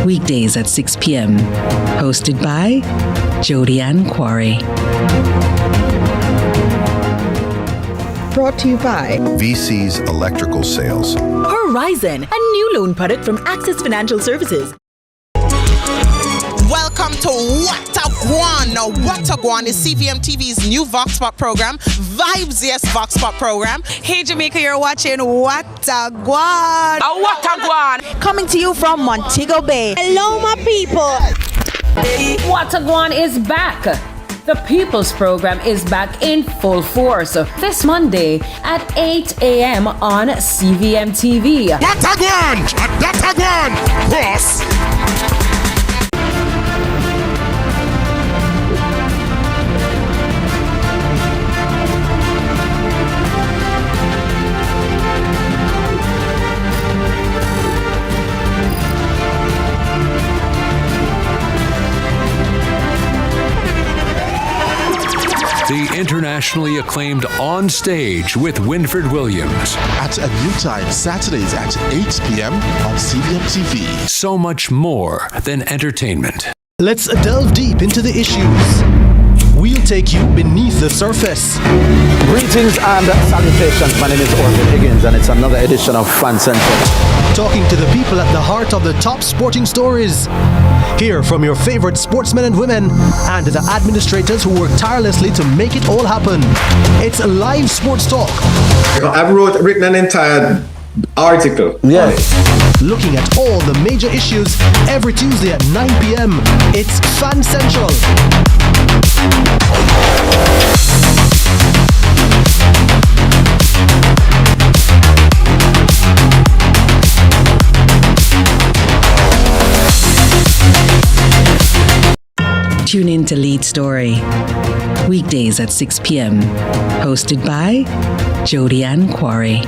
Weekdays at 6 p.m. Hosted by Jody Ann Quarry. Brought to you by VC's Electrical Sales. Horizon, a new loan product from Access Financial Services. Welcome to What a Guan. Now, What a Guan is CVM TV's new Vox Pop program, Vibes Yes Vox Pop program. Hey Jamaica, you're watching What a Guan. What a Guan. Coming to you from Montego Bay. Hello, my people. What a Guan is back. The People's Program is back in full force this Monday at 8 a.m. on CVM TV. What a Guan. What a Guan. Boss. The internationally acclaimed On Stage with Winfred Williams. At a new time, Saturdays at 8 p.m. on CVM TV. So much more than entertainment. Let's delve deep into the issues. We'll take you beneath the surface. Greetings and salutations. My name is Orville Higgins, and it's another edition of Fan Central. Talking to the people at the heart of the top sporting stories. Hear from your favorite sportsmen and women and the administrators who work tirelessly to make it all happen. It's a live sports talk. I've written an entire article. Yeah. Looking at all the major issues every Tuesday at 9 p.m. It's Fan Central. Tune in to Lead Story. Weekdays at 6 p.m. Hosted by Jody Ann Quarry.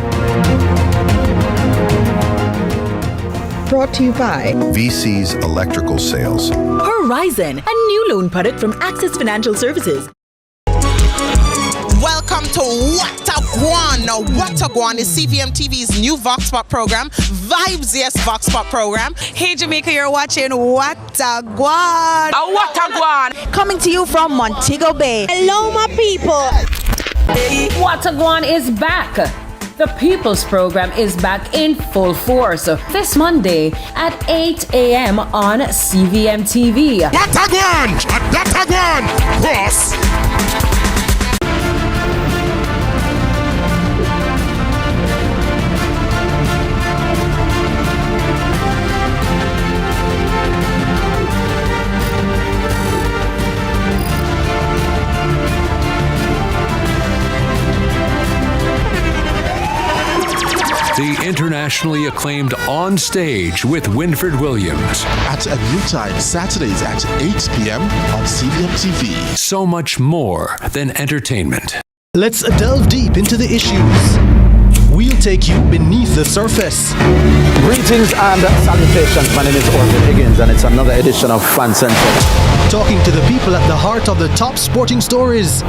Brought to you by VC's Electrical Sales. Horizon, a new loan product from Access Financial Services. Welcome to What a Guan. Now, What a Guan is CVM TV's new Vox Pop program, Vibes Yes Vox Pop program. Hey Jamaica, you're watching What a Guan. What a Guan. Coming to you from Montego Bay. Hello, my people. What a Guan is back. The People's Program is back in full force this Monday at 8 a.m. on CVM TV. What a Guan. What a Guan. Boss. The internationally acclaimed On Stage with Winfred Williams. At a new time, Saturdays at 8 p.m. on CVM TV. So much more than entertainment. Let's delve deep into the issues. We'll take you beneath the surface. Greetings and salutations. My name is Orville Higgins, and it's another edition of Fan Central. Talking to the people at the heart of the top sporting stories.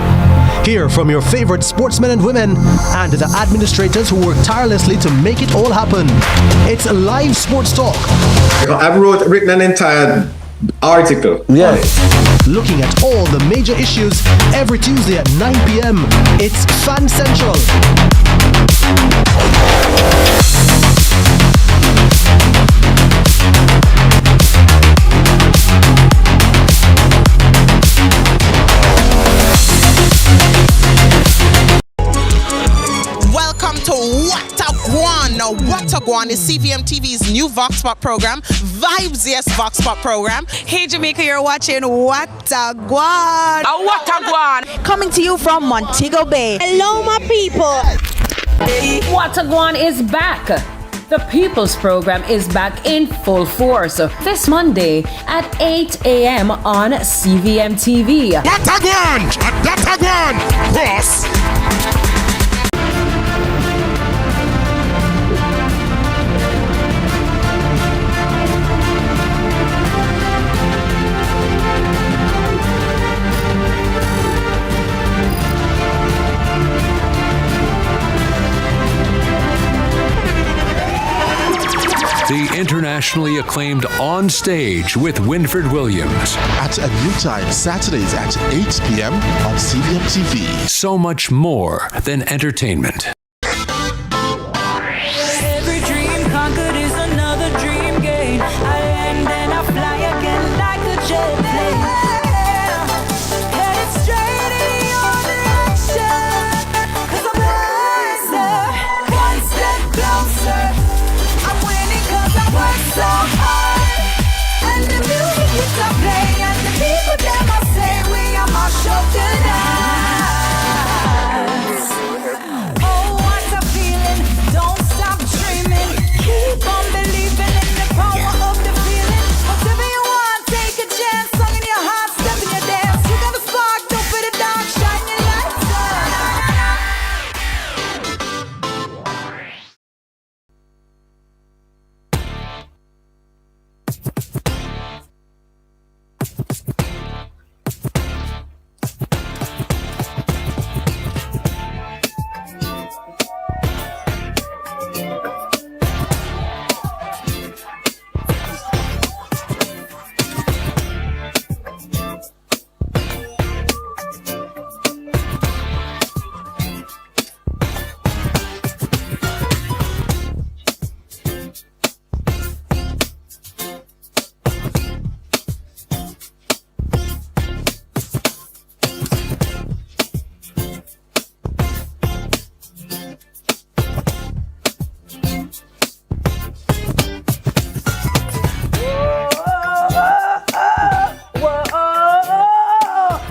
Hear from your favorite sportsmen and women and the administrators who work tirelessly to make it all happen. It's a live sports talk. I've written an entire article. Yeah. Looking at all the major issues every Tuesday at 9 p.m. It's Fan Central. Welcome to What a Guan. Now, What a Guan is CVM TV's new Vox Pop program, Vibes Yes Vox Pop program. Hey Jamaica, you're watching What a Guan. What a Guan. Coming to you from Montego Bay. Hello, my people. What a Guan is back. The People's Program is back in full force this Monday at 8 a.m. on CVM TV. What a Guan. What a Guan. Boss. The international Nationally acclaimed On Stage with Winfred Williams. At a new time, Saturdays at 8 p.m. on CVM TV. So much more than entertainment. Every dream conquered is another dream gained. I land and I fly again like a jet plane. Headed straight in your direction. 'Cause I'm wiser, one step closer. I'm winning 'cause I work so hard. And the music keeps on playing. And the people them I say we are my show tonight. Oh, what a feeling. Don't stop dreaming. Keep on believing in the power of the feeling. Whatever you want, take a chance. Song in your heart, step in your dance. You got a spark, don't put it down. Shine your lights on.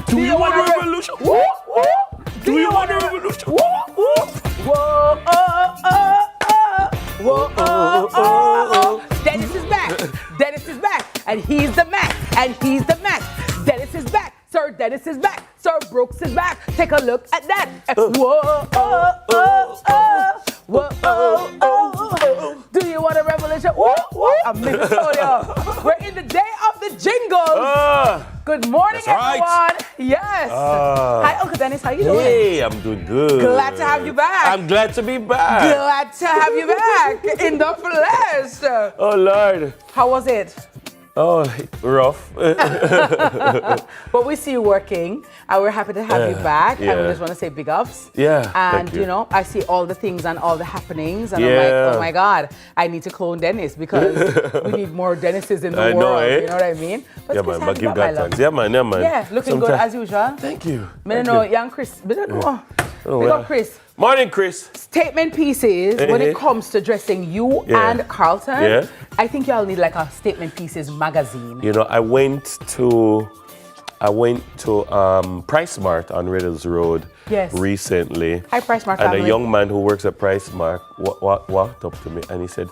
Do you want a revolution? Do you want a revolution? Dennis is back. Dennis is back. And he's the man. And he's the man. Dennis is back. Sir Dennis is back. Sir Brooks is back. Take a look at that. Do you want a revolution? I'm Minnesota. We're in the day of the jingles. Good morning, everyone. Right. Yes. Hi, Uncle Dennis. How you doing? Hey, I'm doing good. Glad to have you back. I'm glad to be back. Glad to have you back in the flesh. Oh, Lord. How was it? Oh, rough. But we see you working, and we're happy to have you back. And we just want to say big ups. Yeah. And thank you. know, I see all the things and all the happenings, and I'm like, oh my God, I need to clone Dennis because we need more Dennises in the world. Know, eh? You know what I mean? Yeah, man. But give God thanks. Yeah, man. Yeah, looking good as usual. Thank you. I don't know, young Chris. Big up, Chris. Morning, Chris. Statement pieces when it comes to dressing you and Carlton. Yeah. I think y'all need like a statement pieces magazine. You know, I went to Price Mart on Riddles Road recently. Hi, Price Mart and family. a young man who works at Price Mart walked up to me and he said,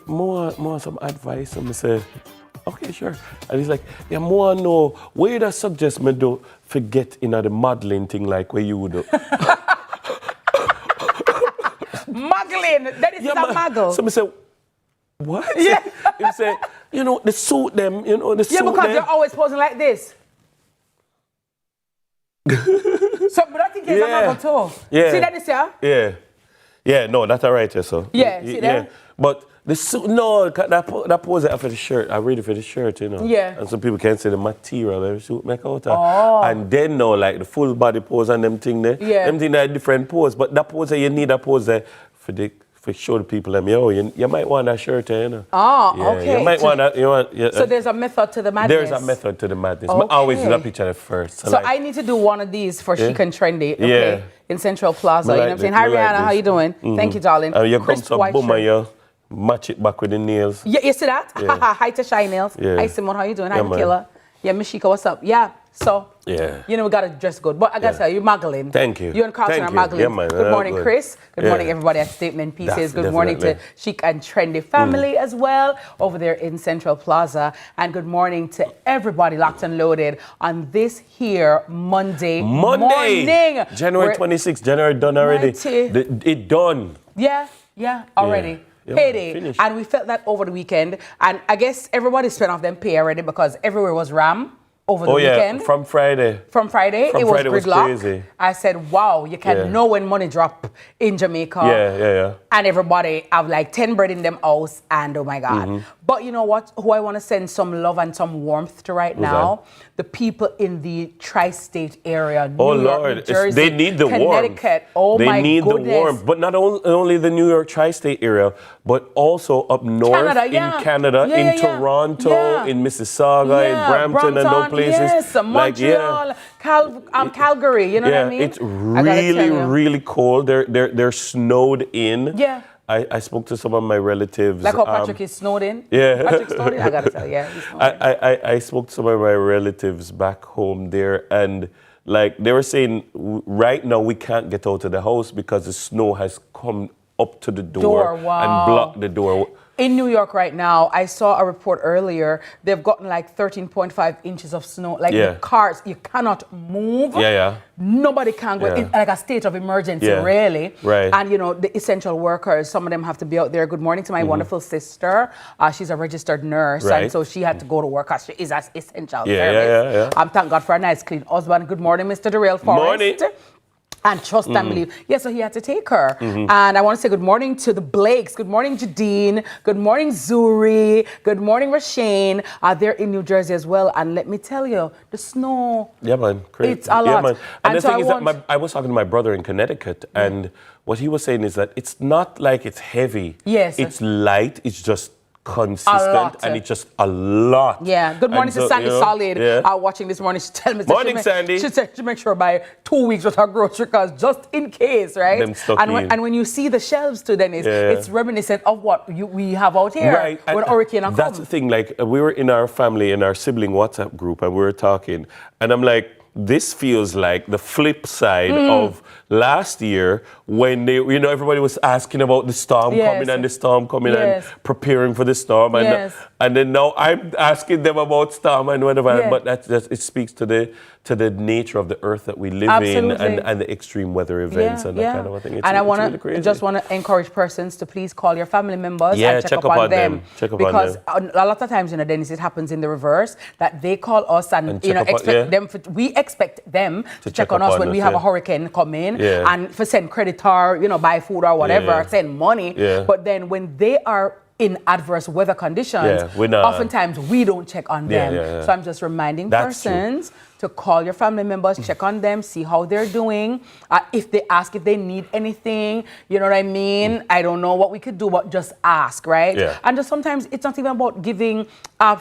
more some advice. And I said, okay, sure. And he's like, yeah, more know where you suggest me do forget in the modeling thing like where you would do. Muggling. That is a muggle. So I said, what? Yeah. He said, you know, the suit them, you know, the suit them. Yeah, because they're always posing like this. So, but I think he's a muggle too. Yeah. See that this year? Yeah. Yeah, no, that's all right, yeah, so. Yeah, see that? But the suit, no, that pose for the shirt, I read it for the shirt, you know. Yeah. And some people can say the material of the suit make out of. And then now, like the full body pose and them thing there, them thing that different pose, but that pose you need that pose there for show the people them, yo, you might want that shirt there, you know. Okay. You might want that, so there's a method to the madness. There's a method to the madness. Okay. I always do that picture at first. So like, I need to do one of these for Chic and Trendy, okay, in Central Plaza. You know what I'm saying? Hi, Rihanna, how you doing? Thank you, darling. You come some boom and you match it back with the nails. Yeah, you see that? Yeah. Hi to Shy Nails. Yeah. Hi, Simone, how you doing? Hi, Killer. Yeah, Mishika, what's up? Yeah. So, you know, we got to dress good. But I got to tell you, you're muggling. Thank you. You and Carlton are muggling. Yeah, man. Good morning, Chris. Good morning, everybody at Statement Pieces. Good morning to Chic and Trendy family as well over there in Central Plaza. And good morning to everybody locked and loaded on this here Monday morning. January 26th. January done already. It done. Yeah, already. Payday. And we felt that over the weekend. And I guess everybody spent off them pay already because everywhere was ram. over the weekend. From Friday. From Friday, it was gridlock. Crazy. I said, wow, you can know when money drop in Jamaica. Yeah. And everybody have like 10 bread in them house, and oh my God. But you know what? Who I want to send some love and some warmth to right now? The people in the tri-state area, New York, New Jersey, they need the Connecticut. warmth. Oh my goodness. They need the warmth. But not only the New York tri-state area, but also up north in Canada, in Toronto, in Mississauga, in Brampton and those places. Yes, Montreal, Calgary, you know what I mean? It's really cold. They're snowed in. Yeah. I spoke to some of my relatives. Like how Patrick is snowed in? Yeah. Patrick's snowed in? I gotta tell you, he's snowed in. I spoke to some of my relatives back home there, and like they were saying, right now we can't get out of the house because the snow has come up to the door and blocked the door. In New York right now, I saw a report earlier, they've gotten like 13.5 inches of snow. Like the cars, you cannot move. Nobody can go in like a state of emergency, really. Right. And you know, the essential workers, some of them have to be out there. Good morning to my wonderful sister. She's a registered nurse, and so she had to go to work because she is an essential service. Thank God for a nice, clean husband. Good morning, Mr. Darrell Forrest. Morning. And trust and believe. Yeah, so he had to take her. And I want to say good morning to the Blakes. Good morning, Jadine. Good morning, Zuri. Good morning, Rashane. They're in New Jersey as well. And let me tell you, the snow. Yeah, man. Crazy. It's a lot. Yeah, man. And the thing is that I was talking to my brother in Connecticut, and what he was saying is that it's not like it's heavy. Yes. It's light. It's just consistent, and it's just a lot. Yeah. Good morning to Sandy Solid. Watching this morning, she tell me. Morning, Sandy. She said to make sure by 2 weeks with her grocery cards, just in case, right? And when you see the shelves too, then it's reminiscent of what we have out here. Right. When hurricane comes. That's the thing. Like we were in our family, in our sibling WhatsApp group, and we were talking, and I'm like, this feels like the flip side of last year when everybody was asking about the storm coming and the storm coming and preparing for the storm, and then now I'm asking them about storm and whatever. But it speaks to the nature of the earth that we live in and the extreme weather events and that kind of thing. And I just want to encourage persons to please call your family members and check up on them. Because a lot of times, Dennis, it happens in the reverse, that they call us and we expect them to check on us when we have a hurricane come in and for send credit or buy food or whatever, send money. But then when they are in adverse weather conditions, oftentimes we don't check on them. So I'm just reminding persons to call your family members, check on them, see how they're doing. If they ask if they need anything, you know what I mean? I don't know what we could do, but just ask, right? And just sometimes it's not even about giving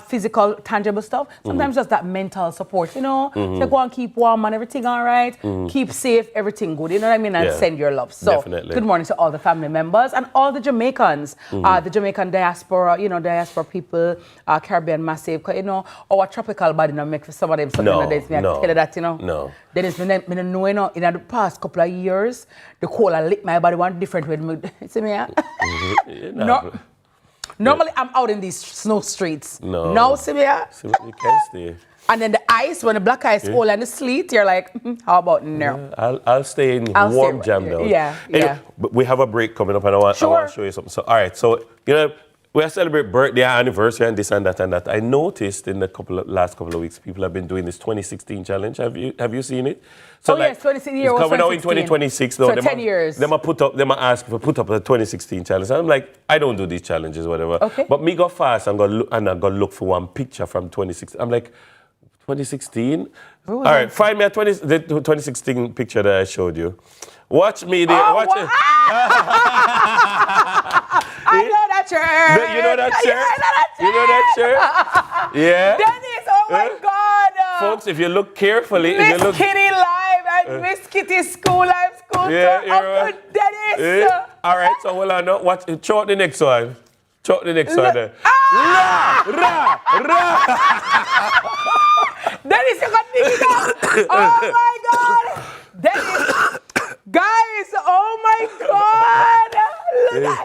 physical, tangible stuff. Sometimes just that mental support, So go and keep warm and everything all right. Keep safe, everything good, you know what I mean? And send your love. So good morning to all the family members and all the Jamaicans, the Jamaican diaspora, diaspora people, Caribbean massive, our tropical body make for some of them something I tell you that, No. Then it's been in the past couple of years, the cold I lick my body one different way. See me? No. Normally I'm out in these snow streets. No. Now, see me? You can't stay. And then the ice, when the black ice fall and the sleet, you're like, how about now? I'll stay in warm jam though. Yeah. But we have a break coming up and I want to show you something. So, all right. So, we celebrate birthday, anniversary, and this and that and that. I noticed in the last couple of weeks, people have been doing this 2016 challenge. Have you seen it? So yes, 2016 year it's coming out in 2026. So 10 years. They might ask for put up the 2016 challenge. And I'm like, I don't do these challenges, whatever. Okay. But me go fast and I go look for one picture from 2016. I'm like, 2016? All right, find me the 2016 picture that I showed you. Watch me there. Watch it. I know that shirt. You know that shirt? Yeah, I know that shirt. You know that shirt? Yeah. Dennis, oh my God. Folks, if you look carefully. Miss Kitty Live and Miss Kitty School Live School Tour. Uncle Dennis. All right, so hold on. Show the next one. Show the next one there. Ra! Dennis, you got me down. Oh my God. Dennis. Guys, oh my God!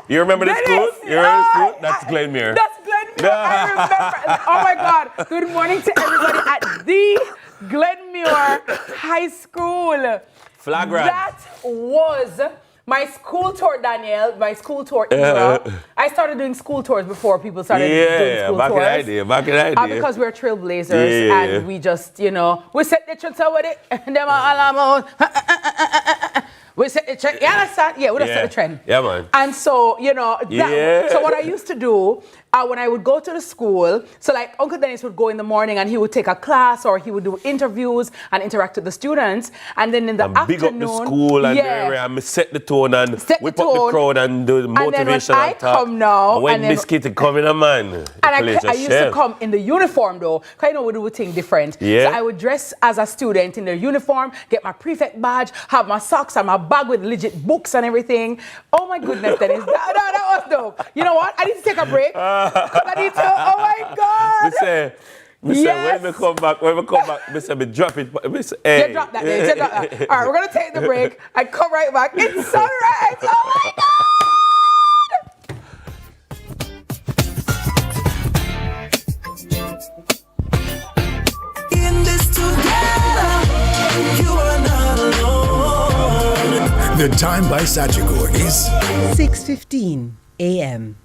You remember the school? You remember the school? That's Glenmere. That's Glenmere. I remember. Oh my God! Good morning to everybody at the Glenmere High School. Flagrant. That was My school tour, Daniel, my school tour era. I started doing school tours before people started doing school back tours. Back in the idea. Because we're trailblazers and we just, you know, we set the trend with it. And then we set the trend. You understand? Yeah, we just set the trend. Yeah, man. And so, you know, so what I used to do when I would go to the school, so like Uncle Dennis would go in the morning and he would take a class or he would do interviews and interact with the students. And then in the afternoon, big up the school and set the tone and whip up the crowd and do the motivation. And then when I come now, when this kid come in, man. And I used to come in the uniform though, because you know we do a thing different. Yeah. So I would dress as a student in the uniform, get my prefect badge, have my socks and my bag with legit books and everything. Oh my goodness, Dennis, that was dope. You know what? I need to take a break. I need to, oh my God. When we come back, we say, we drop it. We say, hey. Drop that. All right, we're going to take the break and come right back. It's Sunrise. Oh my God. In this together, you are not alone. The time by Sagicor is 6:15 a.m.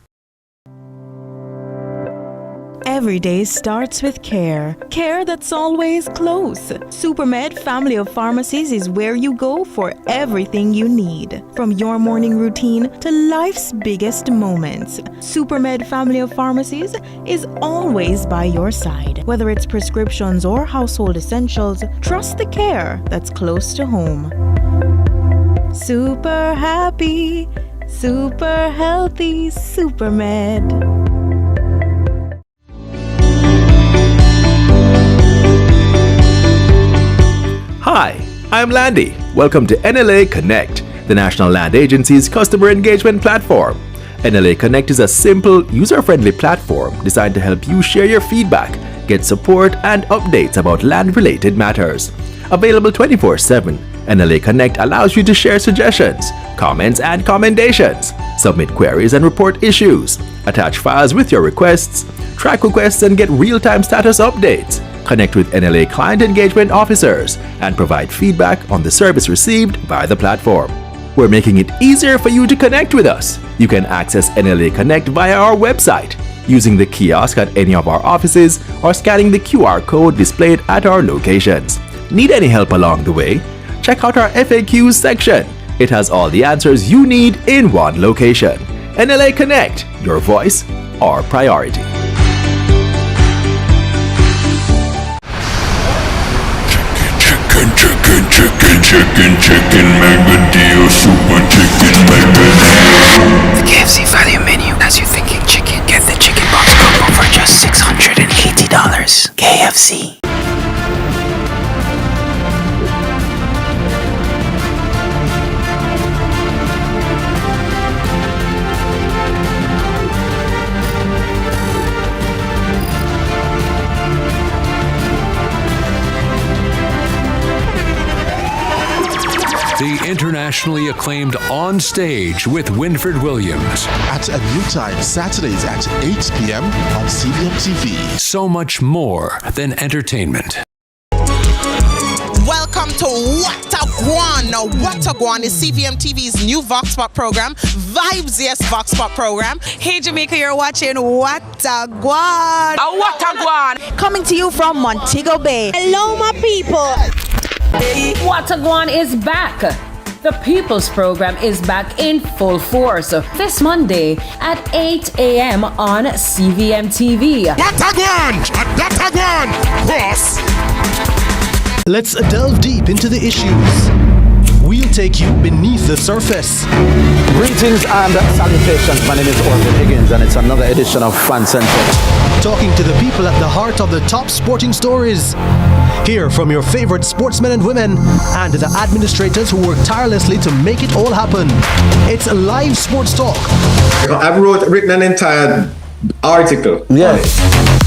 Every day starts with care. Care that's always close. Supermed Family of Pharmacies is where you go for everything you need. From your morning routine to life's biggest moments. Supermed Family of Pharmacies is always by your side. Whether it's prescriptions or household essentials, trust the care that's close to home. Super happy, super healthy, Supermed. Hi, I'm Landy. Welcome to NLA Connect, the National Land Agency's customer engagement platform. NLA Connect is a simple, user-friendly platform designed to help you share your feedback, get support, and updates about land-related matters. Available 24/7, NLA Connect allows you to share suggestions, comments, and commendations, submit queries and report issues, attach files with your requests, track requests, and get real-time status updates. Connect with NLA client engagement officers and provide feedback on the service received via the platform. We're making it easier for you to connect with us. You can access NLA Connect via our website, using the kiosk at any of our offices or scanning the QR code displayed at our locations. Need any help along the way? Check out our FAQs section. It has all the answers you need in one location. NLA Connect, your voice, our priority. Chicken, mega deal, super chicken, mega deal. The KFC value menu has you thinking chicken. Get the chicken box combo for just $680. KFC. The internationally acclaimed On Stage with Winfred Williams. At a new time, Saturdays at 8 p.m. on CVM TV. So much more than entertainment. Welcome to What a Guan. Now, What a Guan is CVM TV's new Vox Pop program, Vibes Yes Vox Pop program. Hey Jamaica, you're watching What a Guan. What a Guan. Coming to you from Montego Bay. Hello, my people. What a Guan is back. The People's Program is back in full force this Monday at 8 a.m. on CVM TV. What a Guan! What a Guan! Cross! Let's delve deep into the issues. We'll take you beneath the surface. Greetings and salutations. My name is Orville Higgins and it's another edition of Fan Central. Talking to the people at the heart of the top sporting stories. Hear from your favorite sportsmen and women and the administrators who work tirelessly to make it all happen. It's live sports talk. I've written an entire article. Yeah.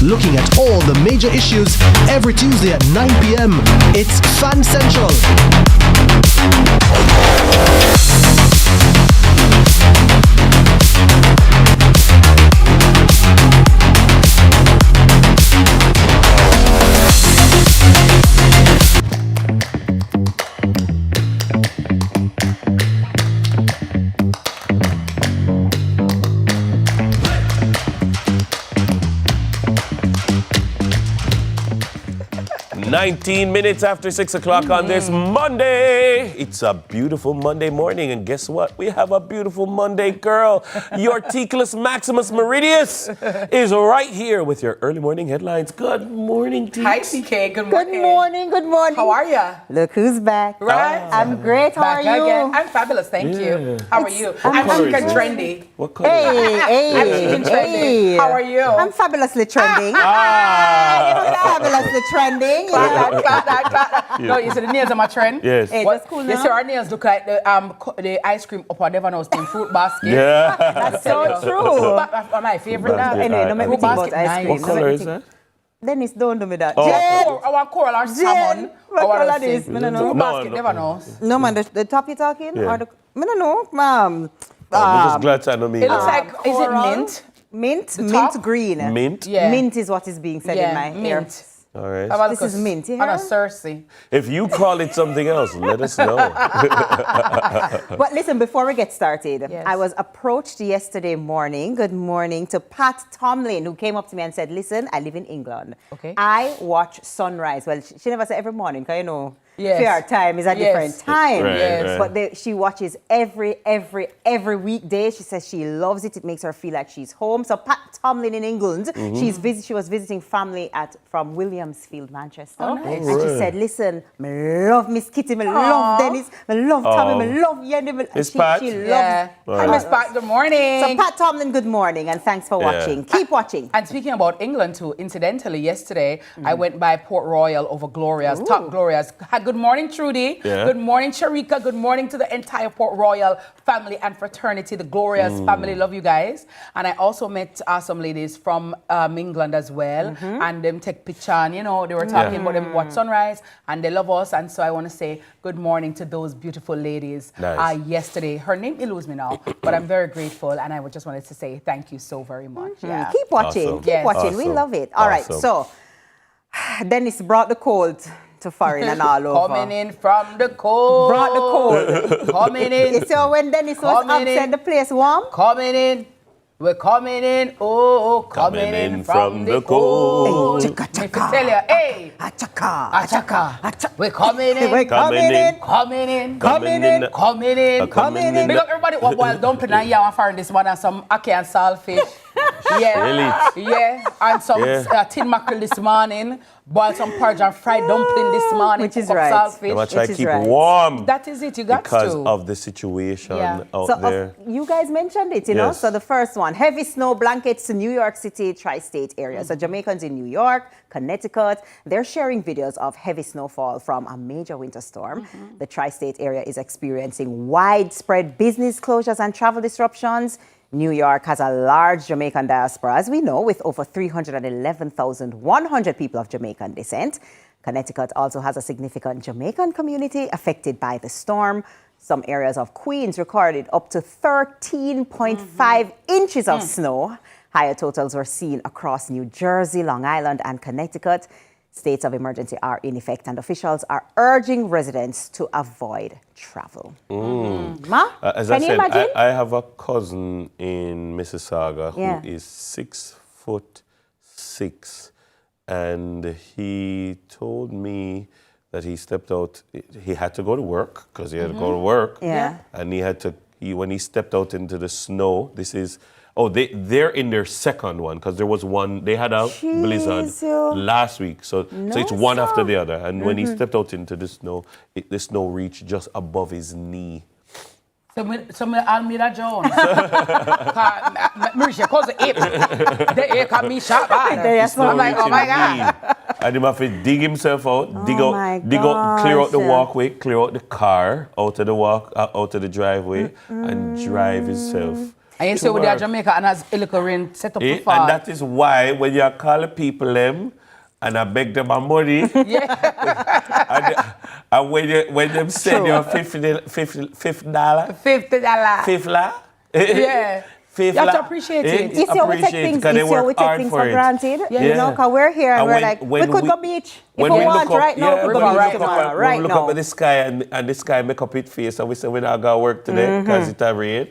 Looking at all the major issues every Tuesday at 9 p.m. It's Fan Central. 19 minutes after 6 o'clock on this Monday. It's a beautiful Monday morning, and guess what? We have a beautiful Monday girl. Your Ticklus Maximus Meridius is right here with your early morning headlines. Good morning, Teeks. Hi, TK. Good morning. Good morning, good morning. How are you? Look who's back. Right? I'm great. How are you? Again. I'm fabulous, thank you. How are you? I'm chic and trendy. What color? Hey, I'm chic and trendy. How are you? I'm fabulously trending. Ah. Fabulously trending. Clap that. No, you see the nails on my trend? Yes. Hey, that's cool now. You see our nails look like the ice cream up our Devon team fruit basket. Yeah. That's so true. My favorite now. Anyway, no make me think about ice cream. What color is that? Dennis, don't do me that. Oh. I want coral or salmon. What color is? I don't know. Fruit basket, never knows. No, man, the top you talking? Yeah. Or the, I don't know, ma'am. I'm just glad I know me. It looks like, is it mint? Mint green. Mint? Yeah. Mint is what is being said in my ear. mint. All right. This is mint, On yeah? a Cersei. If you call it something else, let us know. But listen, before we get started, Yes. I was approached yesterday morning, good morning, to Pat Tomlin, who came up to me and said, listen, I live in England. Okay. I watch sunrise. Well, she never said every morning, because you know, Yes. fair time is a different time. Right, Yes. right. But she watches every weekday. She says she loves it. It makes her feel like she's home. So Pat Tomlin in England, she was visiting family from Williamsfield, Manchester. Oh, nice. And she said, listen, I love Miss Kitty, I love Dennis, I love Tommy, I love Yenny. Miss Pat? She loves Yeah. Hi, Miss Pat. Good morning. So Pat Tomlin, good morning, and thanks for watching. Keep watching. And speaking about England too, incidentally, yesterday I went by Port Royal over Gloria's, top Gloria's. Good morning, Trudy. Yeah. Good morning, Sharika. Good morning to the entire Port Royal family and fraternity, the Gloria's family. Love you guys. And I also met some ladies from England as well, and them take picture. And, you know, they were talking about them watch sunrise, and they love us. And so I want to say good morning to those beautiful ladies. Nice. Yesterday, her name eludes me now, but I'm very grateful, and I just wanted to say thank you so very much. Yeah. Keep watching. Awesome. Keep watching. We Awesome. love it. All right. Awesome. So Dennis brought the cold to foreign and all over. Coming in from the cold. Brought the cold. Coming in. You see how when Dennis was upset, the place warm? Coming in. We're coming in. Oh, coming in from the cold. Hey, chaka, Let me chaka. tell you, hey. Achaka. Achaka. We're coming in. We're coming in. Coming in. Coming in. Coming in. Coming in. Big up everybody what boiled dumpling and yam and foreign this one and some ackee and saltfish. Yeah. Really? Yeah. And some tin mackerel this morning. Boiled some porridge and fried dumpling this morning. Which is cook up right. Saltfish. I'm going to try Which to is keep right. warm That is it. You got because to. of the situation out So there. you guys mentioned it, you know. Yes. So the first one, heavy snow blankets to New York City tri-state area. So Jamaicans in New York, Connecticut, they're sharing videos of heavy snowfall from a major winter storm. The tri-state area is experiencing widespread business closures and travel disruptions. New York has a large Jamaican diaspora, as we know, with over 311,100 people of Jamaican descent. Connecticut also has a significant Jamaican community affected by the storm. Some areas of Queens recorded up to 13.5 inches of snow. Higher totals were seen across New Jersey, Long Island, and Connecticut. States of emergency are in effect, and officials are urging residents to avoid travel. Ma, As can I you said, imagine? I have a cousin in Mississauga who is 6'6", and he told me that he stepped out. He had to go to work because he had to go to work. Yeah. And he had to. When he stepped out into the snow, this is. Oh, they're in their second one because there was one. They had a blizzard last week, so it's one after the other. And when he stepped out into the snow, the snow reached just above his knee. So Almeida Jones. Marisha calls the ape. The ape got me shot by. I'm like, oh my God. And he have to dig himself out, dig out, clear out the walkway, clear out the car out of the driveway, and drive himself. And you say with the Jamaica and has illegal rain set up to fall. And that is why when you call the people them and I beg them a money, and when them send you $50, yeah. You have to appreciate it. You see how we take things for granted. Yeah. You know, because we're here and we're like, we could go beach if we want right now. We could go beach tomorrow, right now. Look up at the sky and the sky make up its face and we say we're not going to work today because it's a rain.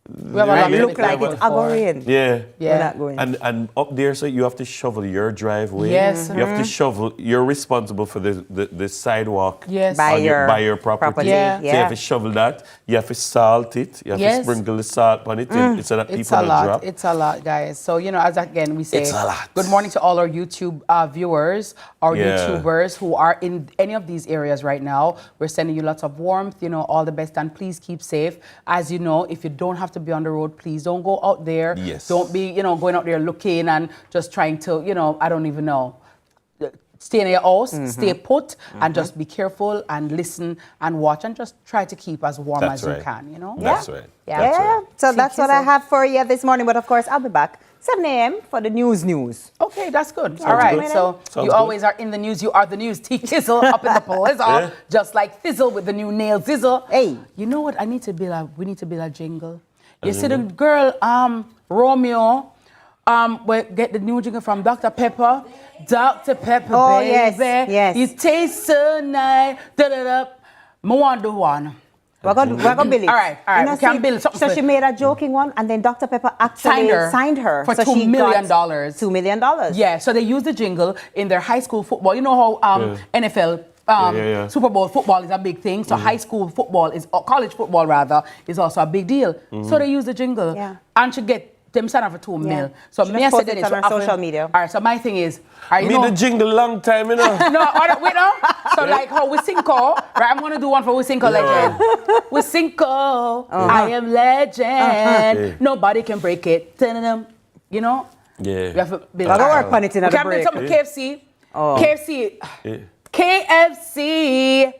We have a lot look like it's going. Yeah. We're not going. And up there, so you have to shovel your driveway. Yes. You have to shovel. You're responsible for the sidewalk. Yes. By your property. Yeah. So you have to shovel that. You have to salt it. You have to sprinkle the salt on it so that people don't drop. It's a lot, guys. So, as again we say, It's a lot. Good morning to all our YouTube viewers, our YouTubers who are in any of these areas right now. We're sending you lots of warmth, all the best, and please keep safe. As you know, if you don't have to be on the road, please don't go out there. Yes. Don't be, going out there looking and just trying to, I don't even know. Stay in your house, stay put, and just be careful and listen and watch and just try to keep as warm as you can, That's right. Yeah. That's right. So that's what I have for you this morning. But of course, I'll be back 7 a.m. for the news. Okay, that's good. All right. good. So Sounds you good. always are in the news. You are the news. T-Kizzle up in the blizzle, just like Fizzle with the new nail zizzle. Hey. You know what? We need to build a jingle. You see the girl, Romeo, we get the new jingle from Dr. Pepper. Dr. Pepper, baby. Yes. You taste so nice. Da-da-da. I want to do one. We're going to build it. All right. We can build something. So she made a joking one, and then Dr. Pepper actually signed her. For so $2 million. $2 million. Yeah, so they used the jingle in their high school football. You know how NFL, Super Bowl football is a big thing. So high school football, college football rather, is also a big deal. So they use the jingle. Yeah. And she get them signed up for $2 million. So me post said it on her social media. All right, so my thing is, the jingle long time, No, wait, no. So like how Wisinko, right? I'm gonna do one for Wisinko legend. Wisinko, I am legend. Nobody can break it. Yeah. We have to build. I'll go work on it in a break. We can build something KFC. Yeah. KFC.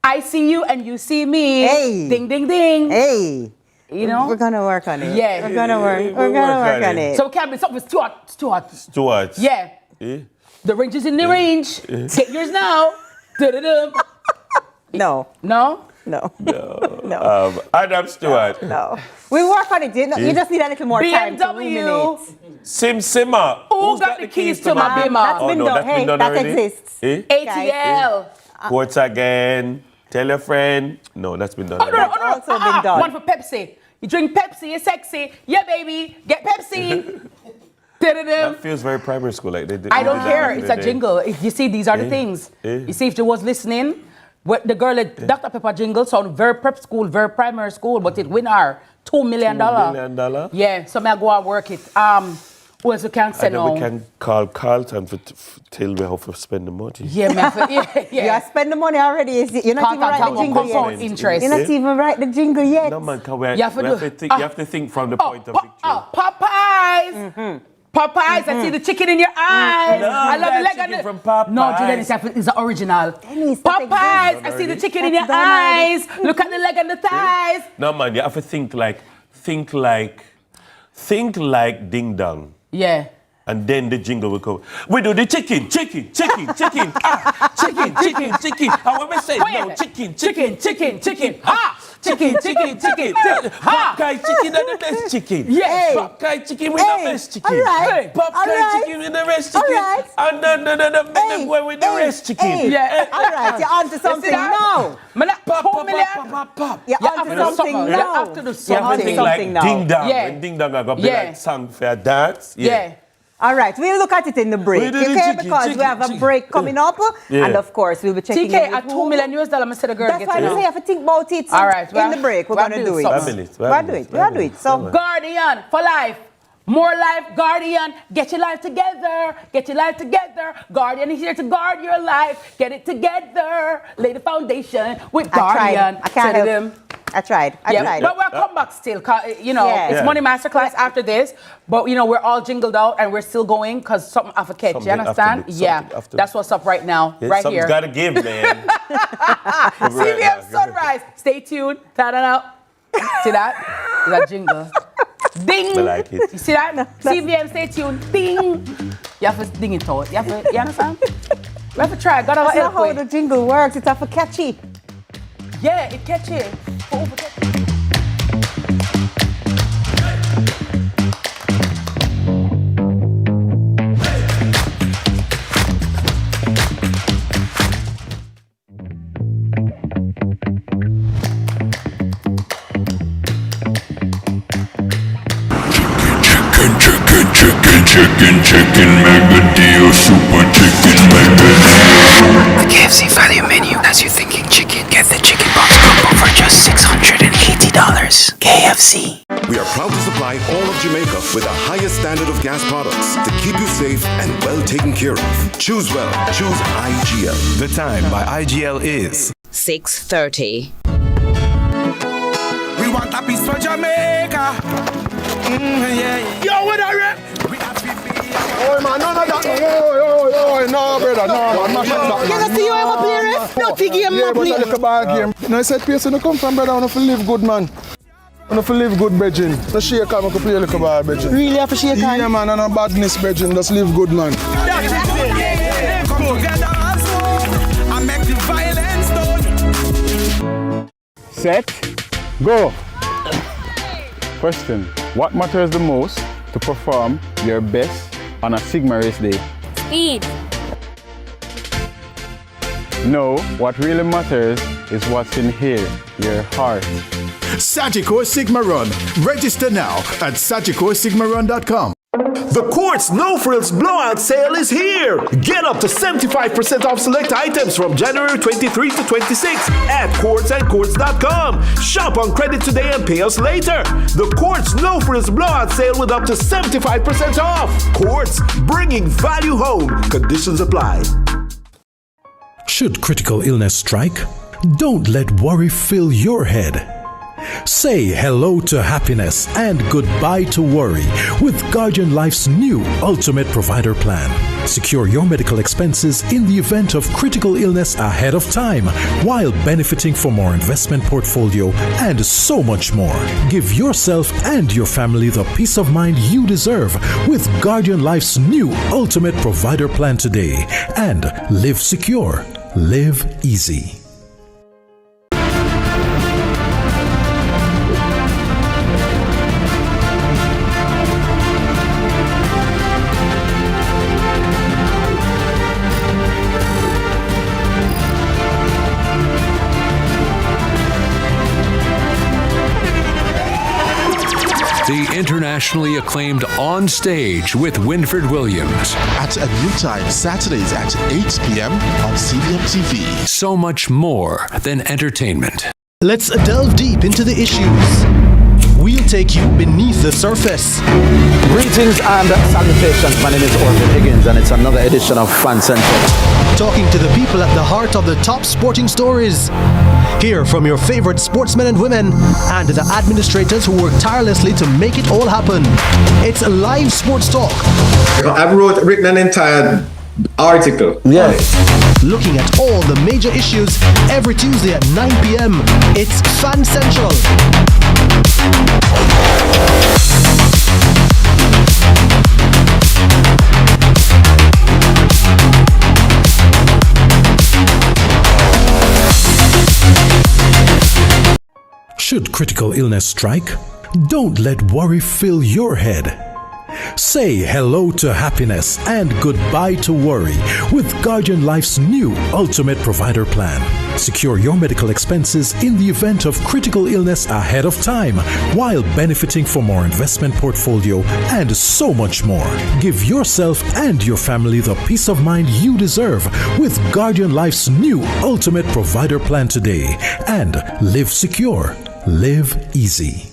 I see you and you see me. Hey. Ding, ding, ding. Hey. We're going to work on it. Yeah. We're going to work on it. So it can't be something Stuart. Stuart. Yeah. The range is in the range. Get yours now. Da-da-dum. No. No? No. Adam Stewart. No. We work on it. You just need a little more time to BMW. ruminate. Simma. Who's got the keys to my Bima? That's been done. That's been done that already? exists. ATL. Quotes again. Tell a friend. No, that's been done. That's also been done. One for Pepsi. You drink Pepsi, you're sexy. Yeah, baby. Get Pepsi. That feels very primary school. Like they did. I don't care. It's a jingle. You see, these are the things. You see, if you was listening, the girl at Dr. Pepper jingle sound very prep school, very primary school, but it win her $2 million. $2 million? Yeah, so I go and work it. Who else we can send And then now? we can call Carlton till we have to spend the money. Yeah, You spend the money already. You're not even write the jingle yet. Interest. You're not even write the jingle yet. No, man, you have to think from the point of victory. Popeyes! Popeyes, I see the chicken in your eyes. No, I love the leg chicken on the... from Popeyes. No, Dennis, it's the original. Dennis, Popeyes, I see the chicken in your eyes. Look at the leg and the thighs. No, man, you have to think like Ding Dong. Yeah. And then the jingle will come. We do the chicken. Chicken. How am I saying? No, chicken. Ha! Chicken. Popeye chicken and the best chicken. Yes. Popeye chicken with the best chicken. All right. Popeye chicken with the rest chicken. Right. And then the boy with the rest chicken. Yeah. All right, you're onto something now. Pop. You're onto something now. You have to do You have to think like Ding Dong. Yeah. When Ding Dong are going to be like song for dance. Yeah. All right, we'll look at it in the break, because we have a break coming up, and of course we'll be checking TK in at $2 million, I said the girl That's why we say you have to think about it. All right, in the break, we're going to do it. We'll do it. So, Guardian for life. More life, Guardian. Get your life together. Guardian is here to guard your life. Get it together. Lay the foundation with Guardian. I can't help them. I tried. But we'll come back still. It's Money Masterclass after this. But, we're all jingled out and we're still going because something have to catch. You understand? That's what's up right now. Right here. Something's got to give, man. CVM Sunrise. Stay tuned. Ta-da-da. See that? Is that jingle? Ding! I like it. You see that? CVM, stay tuned. Ding! You have to ding it out. You understand? We have to try. Gotta That's not how the jingle works. It's for catchy. Yeah, it catchy. chicken mega deal, super chicken mega deal. The KFC value menu has you thinking chicken. Get the chicken box combo for just $680. KFC. We are proud to supply all of Jamaica with the highest standard of gas products to keep you safe and well taken care of. Choose well. Choose IGL. The time by IGL is 6:30. We want a piece for Jamaica. Yeah. Yo, what are you? Oh man, none of that. No, brother, no, man. Mash up that. You don't see you ever play ref? Not the game, yeah, but I look a bad game. No, I said, place when you come from, brother, I want to live good, man. I want to live good, brethren. No shake hand, I can play like a bad, brethren. Really have to shake hand? Yeah, man, and no badness, brethren. Just live good, man. Come together as one and make the violence done. Set, go. Question: what matters the most to perform your best on a Sigma race day? Speed. No, what really matters is what's in here, your heart. Sagicor Sigma Run. Register now at SagicorSigmaRun.com. The Quartz No Frills Blowout Sale is here! Get up to 75% off select items from January 23 to 26 at quartzandquartz.com. Shop on credit today and pay us later. The Quartz No Frills Blowout Sale with up to 75% off. Quartz, bringing value home. Conditions apply. Should critical illness strike, don't let worry fill your head. Say hello to happiness and goodbye to worry with Guardian Life's new Ultimate Provider Plan. Secure your medical expenses in the event of critical illness ahead of time while benefiting from our investment portfolio and so much more. Give yourself and your family the peace of mind you deserve with Guardian Life's new Ultimate Provider Plan today and live secure, live easy. The internationally acclaimed On Stage with Winfred Williams. At a new time, Saturdays at 8 p.m. on CVM TV. So much more than entertainment. Let's delve deep into the issues. We'll take you beneath the surface. Greetings and salutations. My name is Orville Higgins and it's another edition of Fan Central. Talking to the people at the heart of the top sporting stories. Hear from your favorite sportsmen and women and the administrators who work tirelessly to make it all happen. It's a live sports talk. I've written an entire article. Yeah. Looking at all the major issues every Tuesday at 9 p.m. It's Fan Central. Should critical illness strike, don't let worry fill your head. Say hello to happiness and goodbye to worry with Guardian Life's new Ultimate Provider Plan. Secure your medical expenses in the event of critical illness ahead of time while benefiting from our investment portfolio and so much more. Give yourself and your family the peace of mind you deserve with Guardian Life's new Ultimate Provider Plan today and live secure, live easy.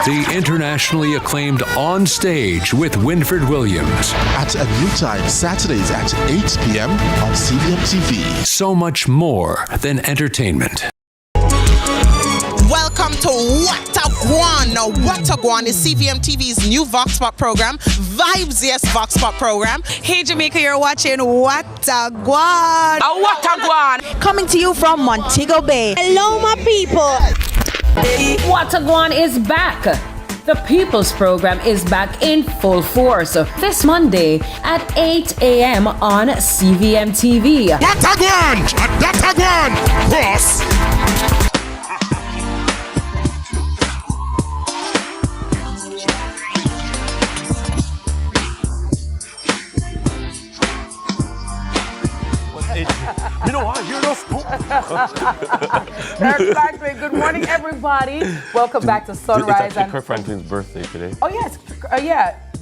The internationally acclaimed On Stage with Winfred Williams. At a new time, Saturdays at 8 p.m. on CVM TV. So much more than entertainment. Welcome to What a Guan. Now, What a Guan is CVM TV's new Vox Pop program, Vibes Yes Vox Pop program. Hey Jamaica, you're watching What a Guan. What a Guan. Coming to you from Montego Bay. Hello, my people. What a Guan is back. The People's Program is back in full force this Monday at 8 a.m. on CVM TV. What a Guan! What a Guan! Cross! Good morning, everybody. Welcome back to Sunrise. It's actually Kirk Franklin's birthday today. Oh, yes.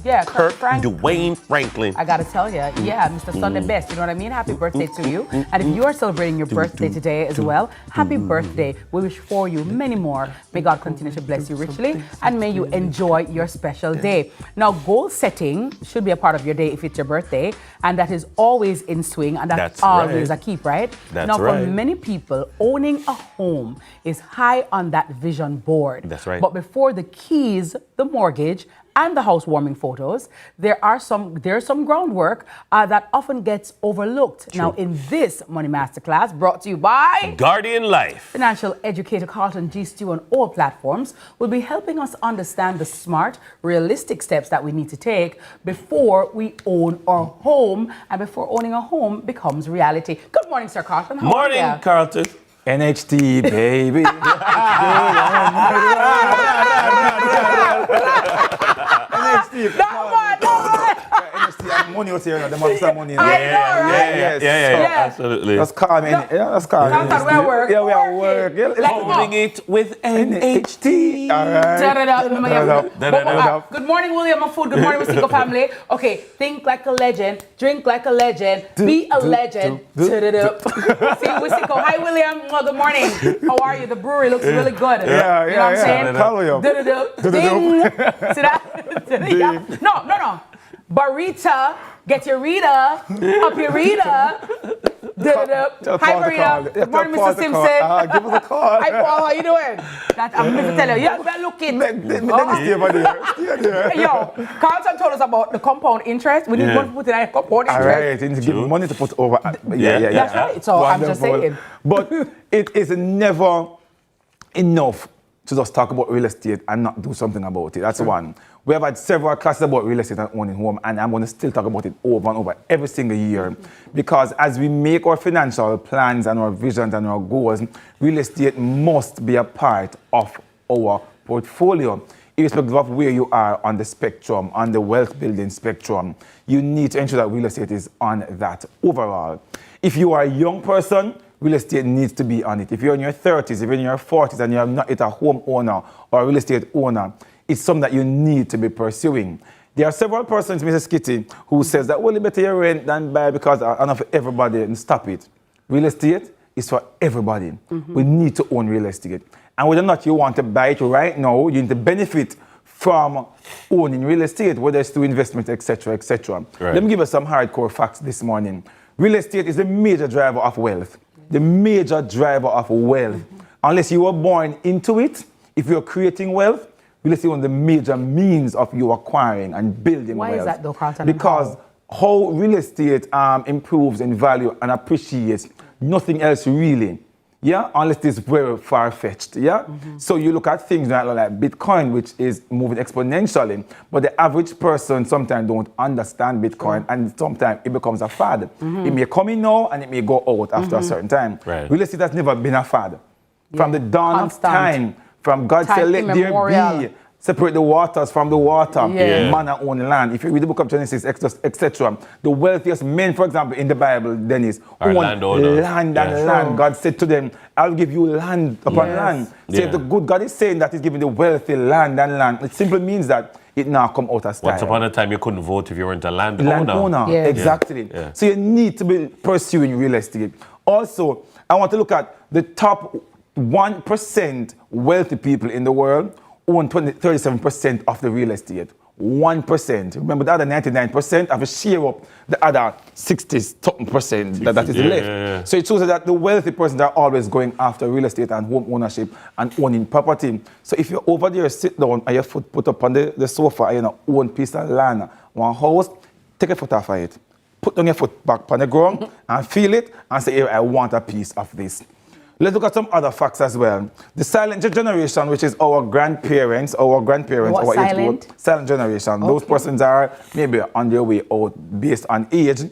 Yeah, Kirk Dwayne Franklin. I gotta tell you, yeah, Mr. Sunday Best, you know what I mean? Happy birthday to you. And if you are celebrating your birthday today as well, happy birthday. We wish for you many more. May God continue to bless you richly and may you enjoy your special day. Now, goal setting should be a part of your day if it's your birthday, and that is always in swing, and that's always a keep, right? Now, for many people, owning a home is high on that vision board. That's right. But before the keys, the mortgage, and the housewarming photos, there's some groundwork that often gets overlooked. True. Now, in this Money Masterclass, brought to you by Guardian Life, financial educator Carlton G. Stew on all platforms will be helping us understand the smart, realistic steps that we need to take before we own our home and before owning a home becomes reality. Good morning, Sir Carlton. How morning, are you? Carlton. NHT, baby. Money was here, them have some money. Yeah, absolutely. Let's call me. Let's call me. We are work. Yeah, we are work. Holding it with NHT. All right. Good morning, William Mafood. Good morning, Wisiko family. Okay, think like a legend, drink like a legend, be a legend. See, Wisiko. Hi, William. Well, good morning. How are you? The brewery looks really good. You know what I'm saying? Ding. See that? No. Barita, get your Rita, up your Rita. Hi, Maria. Good morning, Mr. Simpson. Give us a call. Hi, Paul. How you doing? I'm going to tell you. You're better looking. Let me stay over there. Yo, Carlton told us about the compound interest. We need money to put in a compound interest. All right, you need to give money to put over. That's right. So I'm just saying. But it is never enough to just talk about real estate and not do something about it. That's one. We have had several classes about real estate and owning home, and I'm going to still talk about it over and over every single year. Because as we make our financial plans and our visions and our goals, real estate must be a part of our portfolio. Irrespective of where you are on the spectrum, on the wealth building spectrum, you need to ensure that real estate is on that overall. If you are a young person, real estate needs to be on it. If you're in your 30s, if you're in your 40s and you're not yet a home owner or a real estate owner, it's something that you need to be pursuing. There are several persons, Mrs. Kitty, who says that, well, it's better you rent than buy because I enough for everybody, and stop it. Real estate is for everybody. We need to own real estate. And whether or not you want to buy it right now, you need to benefit from owning real estate, whether it's through investment, etc., etc. Right. Let me give you some hardcore facts this morning. Real estate is the major driver of wealth. The major driver of wealth. Unless you were born into it, if you're creating wealth, real estate is one of the major means of you acquiring and building wealth. Why is that though, Carlton? Because how real estate improves in value and appreciates, nothing else really. Yeah, unless it's very far-fetched, yeah? So you look at things like Bitcoin, which is moving exponentially, but the average person sometimes don't understand Bitcoin, and sometimes it becomes a fad. It may come in now, and it may go out after a certain time. Right. Real estate has never been a fad. From the dawn of time, from God said, let there be, separate the waters from the water, man own land. If you read the book of Genesis, Exodus, etc., the wealthiest men, for example, in the Bible, Dennis, own land and land. God said to them, I'll give you land upon land. So if the good God is saying that he's giving the wealthy land and land, it simply means that it now come out of style. Once upon a time, you couldn't vote if you weren't a landowner. Exactly. So you need to be pursuing real estate. Also, I want to look at the top 1% wealthy people in the world own 37% of the real estate. 1%. Remember, the other 99% have a share up the other 60% that is left. So it shows that the wealthy persons are always going after real estate and home ownership and owning property. So if you're over there, sit down and your foot put up on the sofa and you own piece of land, one house, take a foot off of it. Put down your foot back on the ground and feel it and say, hey, I want a piece of this. Let's look at some other facts as well. The silent generation, which is our grandparents, our age group. Silent generation. Okay. Those persons are maybe on their way out based on age,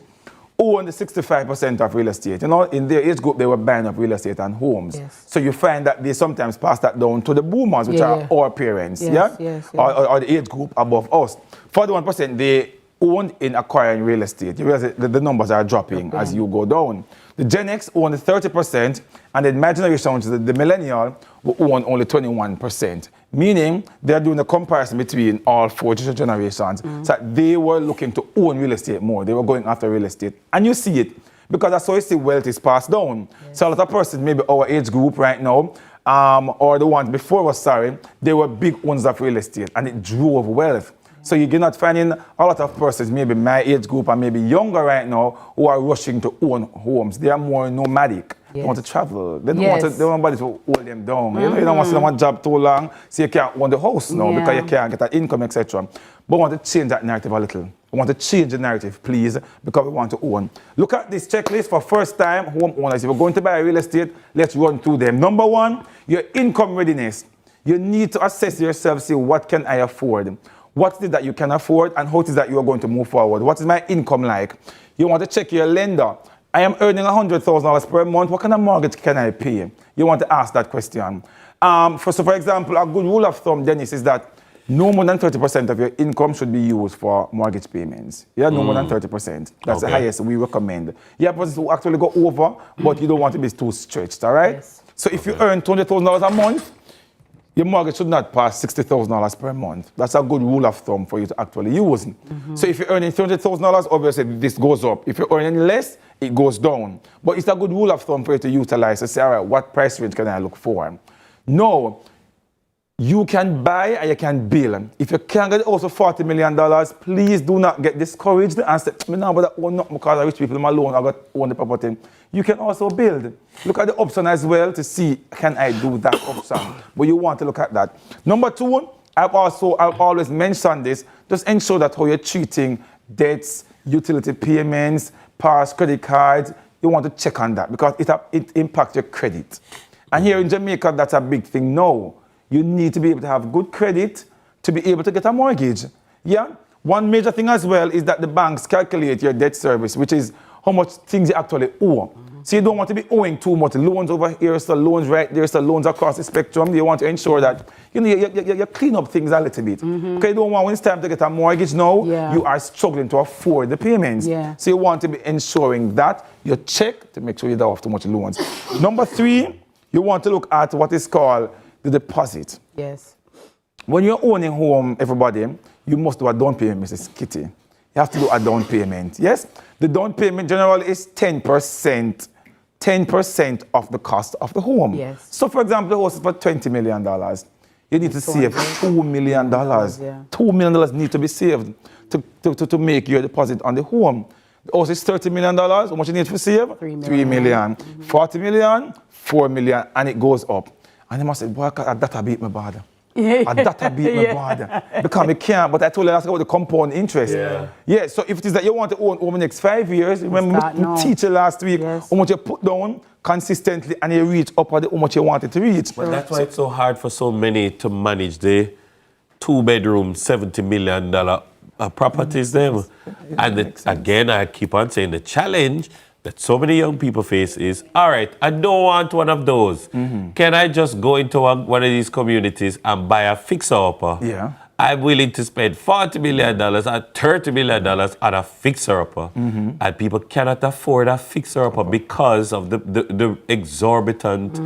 own the 65% of real estate. You know, in their age group, they were buying up real estate and homes. So you find that they sometimes pass that down to the boomers, which are our parents, or the age group above us. 41%, they owned in acquiring real estate. You realize that the numbers are dropping as you go down. The Gen X owned 30%, and then my generation, which is the millennial, will own only 21%. Meaning they're doing a comparison between all 4 generations. So they were looking to own real estate more. They were going after real estate. And you see it, because that's how you see wealth is passed down. So a lot of persons, maybe our age group right now, or the ones before us, they were big owners of real estate, and it drove wealth. So you're not finding a lot of persons, maybe my age group and maybe younger right now, who are rushing to own homes. They are more nomadic. They want to travel. They don't want somebody to hold them down. You know, you don't want to see them job too long, so you can't own the house now because you can't get that income, etc. But we want to change that narrative a little. We want to change the narrative, please, because we want to own. Look at this checklist for first-time homeowners. If you're going to buy real estate, let's run through them. Number 1, your income readiness. You need to assess yourself, see what can I afford? What is it that you can afford, and how it is that you are going to move forward? What is my income like? You want to check your lender. I am earning $100,000 per month. What kind of mortgage can I pay? You want to ask that question. For example, a good rule of thumb, Dennis, is that no more than 30% of your income should be used for mortgage payments. Yeah, no more than 30%. That's the highest we recommend. Yeah, but to actually go over, but you don't want to be too stretched, all right? Yes. So if you earn $200,000 a month, your mortgage should not pass $60,000 per month. That's a good rule of thumb for you to actually use. So if you're earning $300,000, obviously this goes up. If you're earning less, it goes down. But it's a good rule of thumb for you to utilize to say, all right, what price range can I look for? No, you can buy and you can build. If you can't get also $40 million, please do not get discouraged and say, no, but I own not because rich people alone, I got own the property. You can also build. Look at the option as well to see, can I do that option? But you want to look at that. Number 2, I've always mentioned this, just ensure that how you're treating debts, utility payments, past credit cards, you want to check on that because it impacts your credit. And here in Jamaica, that's a big thing now. You need to be able to have good credit to be able to get a mortgage. Yeah? One major thing as well is that the banks calculate your debt service, which is how much things you actually owe. So you don't want to be owing too much. Loans over here, so loans right there, so loans across the spectrum. You want to ensure that you clean up things a little bit. Because you don't want, when it's time to get a mortgage now, you are struggling to afford the payments. So you want to be ensuring that you check to make sure you don't have too much loans. Number 3, you want to look at what is called the deposit. Yes. When you're owning home, everybody, you must do a down payment, Mrs. Kitty. You have to do a down payment. Yes? The down payment generally is 10%. 10% of the cost of the home. Yes. So, for example, the house is for $20 million. You need to save $2 million. $2 million need to be saved to make your deposit on the home. The house is $30 million. How much you need to save? $3 million. $40 million, $4 million, and it goes up. And they must say, boy, that beat my bother. That beat my bother. Because I can't, but I told you that's about the compound interest. Yeah, so if it is that you want to own over the next 5 years, remember we teach you last week how much you put down consistently and you reach up at how much you wanted to reach. But that's why it's so hard for so many to manage the 2-bedroom, $70 million properties there. And again, I keep on saying the challenge that so many young people face is, all right, I don't want one of those. Can I just go into one of these communities and buy a fixer-upper? Yeah. I'm willing to spend $40 million or $30 million on a fixer-upper. And people cannot afford a fixer-upper because of the exorbitant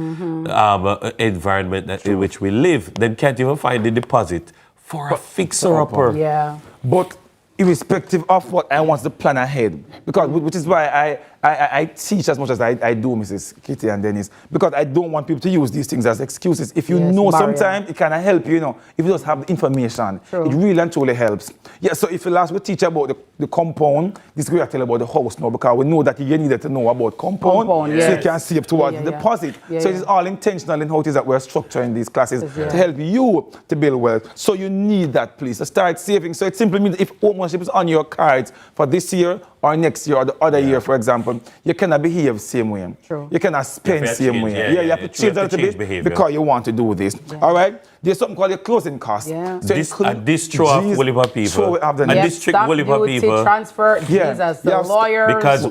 environment in which we live. Then can't even find the deposit for a fixer-upper. Yeah. But irrespective of what I want to plan ahead, because which is why I teach as much as I do, Mrs. Kitty and Dennis, because I don't want people to use these things as excuses. If you know sometimes, it can help you, if you just have the information, it really and truly helps. Yeah, so if you last we teach about the compound, this we are telling about the house now, because we know that you needed to know about compound so you can save towards the deposit. So it is all intentional in how it is that we're structuring these classes to help you to build wealth. So you need that, please, to start saving. So it simply means if ownership is on your cards for this year or next year or the other year, for example, you cannot behave the same way. You cannot spend the same way. You have to change a little bit because you want to do this. All right? There's something called your closing costs. So this throw off Willipa people. And this trick Willipa people. Transfer, Jesus, the lawyers. Because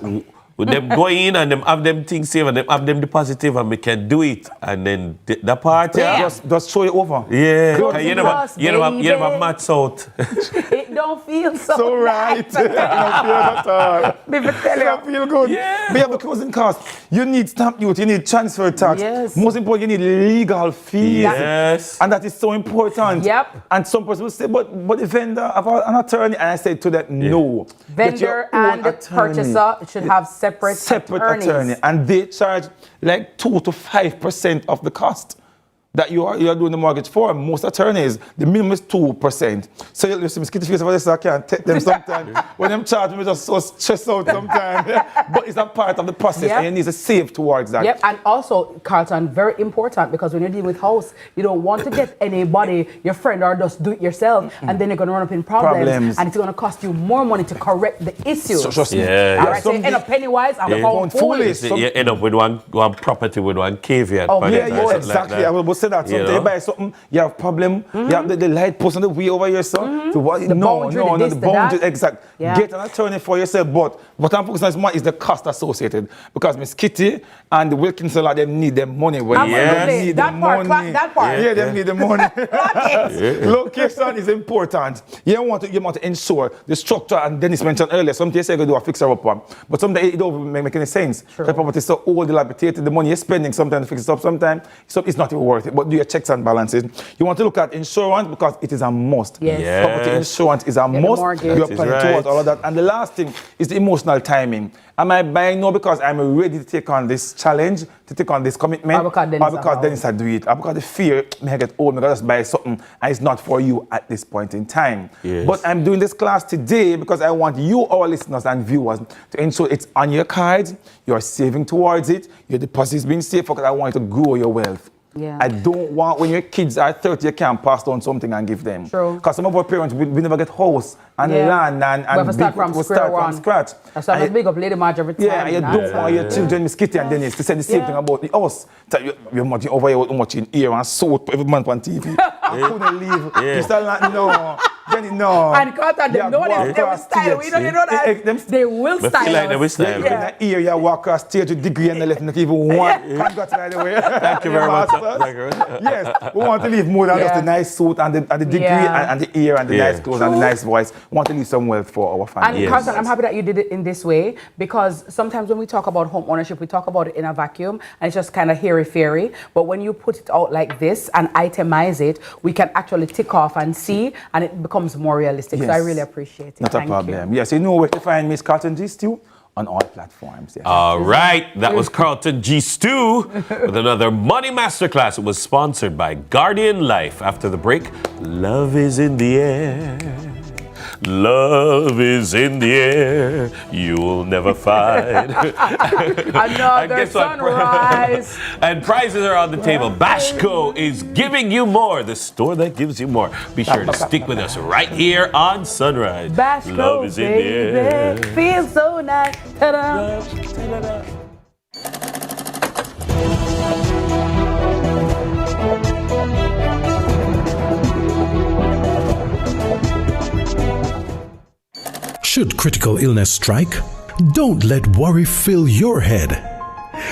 With them go in and them have them things saved and them have them the positive and we can do it. And then the part, just show it over. Yeah. Close You the never match out. It don't feel so So right. It don't feel at all. It don't feel good. Yeah. But you have the closing cost. You need stamp duty, you need transfer tax. Yes. Most important, you need legal fees. Yes. And that is so important. Yep. And some person will say, but the vendor have an attorney. And I said to that, no. Get your Vendor own and attorney. purchaser should have separate attorneys. attorney. And they charge like 2 to 5% of the cost that you are doing the mortgage for. Most attorneys, the minimum is 2%. So you see me skitty face over this, so I can't take them sometimes. When them charge me, just so stressed out sometimes. But it's a part of the process, and you need to save towards that. Yep, and also, Carlton, very important, because when you're dealing with house, you don't want to get anybody, your friend, or just do it yourself, and then you're going to run up in problems, and it's going to cost you more money to correct the issue. So trust me. All right, so you end up penny wise and pound foolish. You end up with one property with one caveat. Oh, exactly. I will say that. So you buy something, you have problem, you have the light post on the way over here, son. So what? The boundary, exact. Get an attorney for yourself, but what I'm focusing on is the cost associated. Because Miss Kitty and the Wilkinson, like, them need their money. They need the money. That part. Yeah, they need the money. Location is important. You want to ensure the structure, and Dennis mentioned earlier, sometimes you can do a fixer up one, but sometimes it don't make any sense. The property is so old, dilapidated, the money you're spending sometimes to fix it up, sometimes it's not even worth it. But do your checks and balances. You want to look at insurance because it is a must. Yes. Property insurance is a must. You're planning towards all of that. And the last thing is the emotional timing. Am I buying now because I'm ready to take on this challenge, to take on this commitment, or because Dennis had do it, or because the fear may get old, may just buy something and it's not for you at this point in time. Yes. But I'm doing this class today because I want you, our listeners and viewers, to ensure it's on your cards, you're saving towards it, your deposit is being saved, because I want you to grow your wealth. Yeah. I don't want, when your kids are 30, you can't pass down something and give them. True. Because some of our parents, we never get house and land and we have to start from scratch. So I'm big up Lady Marge every time. Yeah, and you don't want your children, Miss Kitty and Dennis, to say the same thing about the house. That you're watching over here, watching ear and soap every month on TV. I couldn't leave. You start like, no. Jenny, no. And Carlton, they know they will style. We don't know that. They will style. Feel like they will style. In the ear, you walk across stage with degree and the left, not even one. Congrats, by the way. Thank you very much. Yes, we want to leave more than just the nice suit and the degree and the ear and the nice clothes and the nice voice. We want to leave some wealth for our family. And Carlton, I'm happy that you did it in this way, because sometimes when we talk about home ownership, we talk about it in a vacuum and it's just kind of hairy-fairy. But when you put it out like this and itemize it, we can actually tick off and see, and it becomes more realistic. So I really appreciate it. Not a problem. Yes, you know where to find Miss Carlton G. Stew on all platforms. Yes. All right, that was Carlton G. Stew with another Money Masterclass. It was sponsored by Guardian Life. After the break, love is in the air. Love is in the air, you'll never find. Another sunrise. And prizes are on the table. Bashco is giving you more, the store that gives you more. Be sure to stick with us right here on Sunrise. Bashco, love is in the air. Feels so nice. Ta-da. Ta-da. Should critical illness strike, don't let worry fill your head.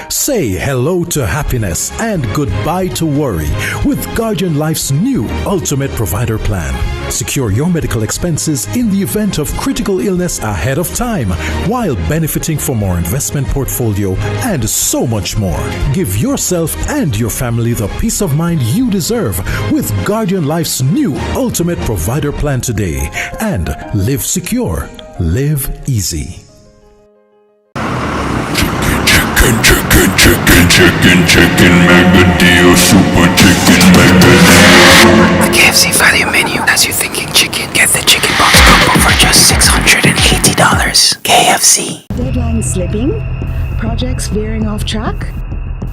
Say hello to happiness and goodbye to worry with Guardian Life's new Ultimate Provider Plan. Secure your medical expenses in the event of critical illness ahead of time, while benefiting from our investment portfolio and so much more. Give yourself and your family the peace of mind you deserve with Guardian Life's new Ultimate Provider Plan today, and live secure. Live easy. Chicken, mega deal, super chicken, mega deal. The KFC value menu has you thinking chicken. Get the chicken box combo for just $680. KFC. Deadline slipping? Projects veering off track?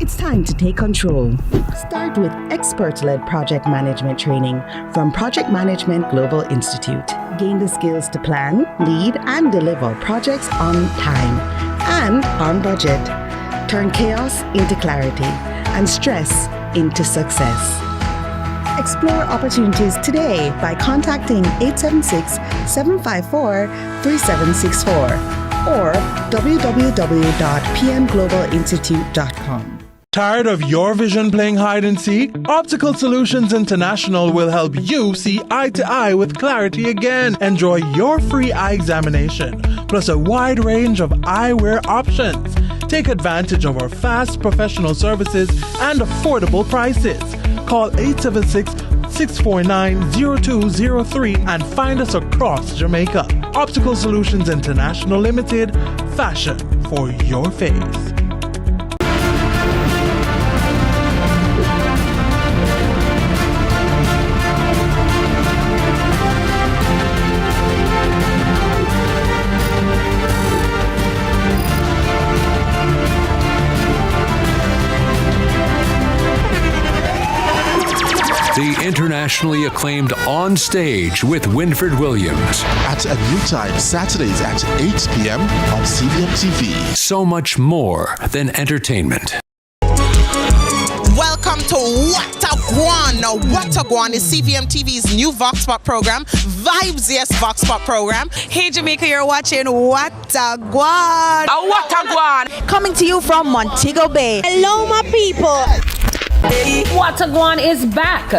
It's time to take control. Start with expert-led project management training from Project Management Global Institute. Gain the skills to plan, lead, and deliver projects on time and on budget. Turn chaos into clarity and stress into success. Explore opportunities today by contacting 876-754-3764 or www.pmglobalinstitute.com. Tired of your vision playing hide and seek? Optical Solutions International will help you see eye to eye with clarity again. Enjoy your free eye examination, plus a wide range of eyewear options. Take advantage of our fast professional services and affordable prices. Call 876-649-0203 and find us across Jamaica. Optical Solutions International Limited, fashion for your face. The internationally acclaimed On Stage with Winfred Williams. At a new time, Saturdays at 8 p.m. on CVM TV. So much more than entertainment. Welcome to What a Guan. Now, What a Guan is CVM TV's new Vox Pop program, Vibes Yes Vox Pop program. Hey Jamaica, you're watching What a Guan. What a Guan. Coming to you from Montego Bay. Hello, my people. What a Guan is back.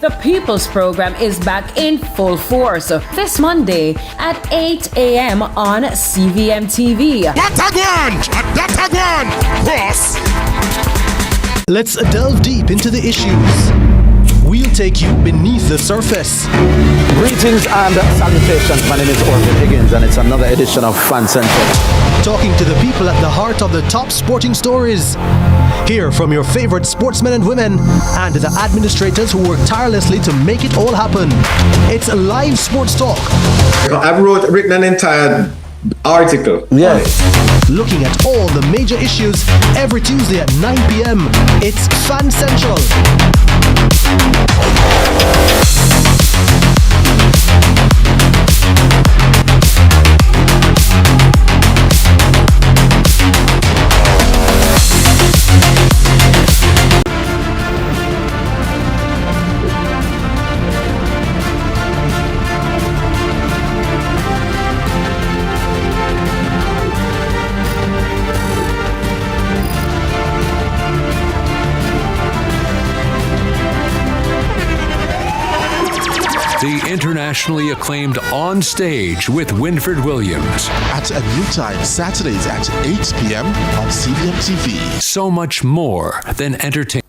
The People's Program is back in full force this Monday at 8 a.m. on CVM TV. What a Guan! What a Guan! Boss! Let's delve deep into the issues. We'll take you beneath the surface. Greetings and salutations. My name is Orville Higgins, and it's another edition of Fan Central. Talking to the people at the heart of the top sporting stories. Hear from your favorite sportsmen and women and the administrators who work tirelessly to make it all happen. It's a live sports talk. I've written an entire article. Yeah. Looking at all the major issues every Tuesday at 9 p.m. It's Fan Central. The internationally acclaimed On Stage with Winfred Williams. At a new time, Saturdays at 8 p.m. on CVM TV. So much more than entertainment.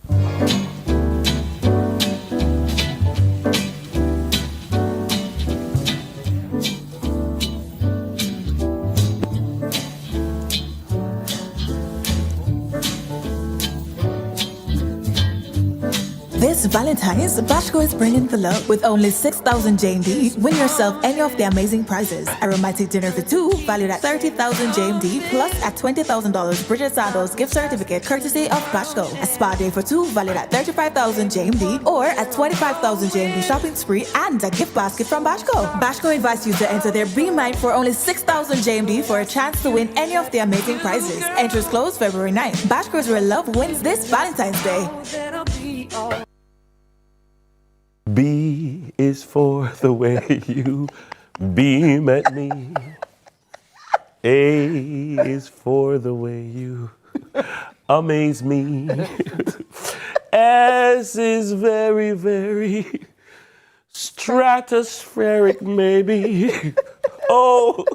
This Valentine's, Bashko is bringing the love. With only 6,000 JMD, win yourself any of the amazing prizes. A romantic dinner for two, valued at 30,000 JMD, plus at $20,000 Bridget Sandals gift certificate courtesy of Bashko. A spa day for two, valued at 35,000 JMD, or a 25,000 JMD shopping spree and a gift basket from Bashko. Bashko invites you to enter their Be Mine for only 6,000 JMD for a chance to win any of the amazing prizes. Entries close February 9th. Bashko is where love wins this Valentine's Day. B is for the way you beam at me. A is for the way you amaze me. S is very, very stratospheric, maybe. O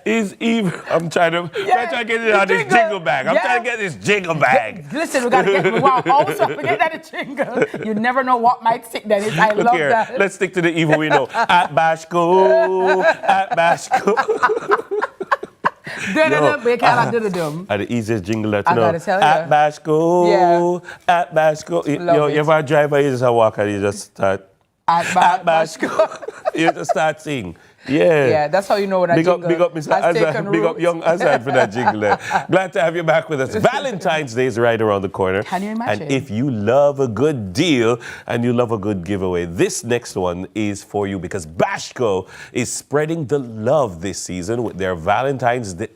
is even. I'm trying to get it out of this jingle bag. I'm trying to get this jingle bag. Listen, we got to get also forget that the jingle. You never know what might stick that is. I love that. Let's stick to the evil we know. At Bashko, at Bashko. The easiest jingle that you know. At Bashko, at Bashko. You ever drive by, you just walk and you just start. At Bashko. You just start singing. Yeah, that's how you know when I jingle. Big up Mr. Azad, big up young Azad for that jingle there. Glad to have you back with us. Valentine's Day is right around the corner. Can you imagine? And if you love a good deal and you love a good giveaway, this next one is for you because Bashko is spreading the love this season with their Valentine's Day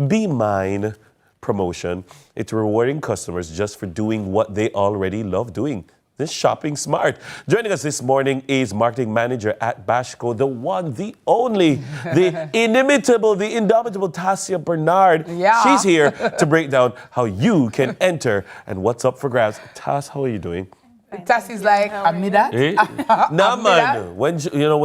Be Mine promotion. It's rewarding customers just for doing what they already love doing. This shopping smart. Joining us this morning is marketing manager at Bashco, the one, the only, the inimitable, the indomitable Tassia Bernard. Yeah. She's here to break down how you can enter and what's up for grabs. Tass, how are you doing? Tassie's like, Amida? Nah, man. When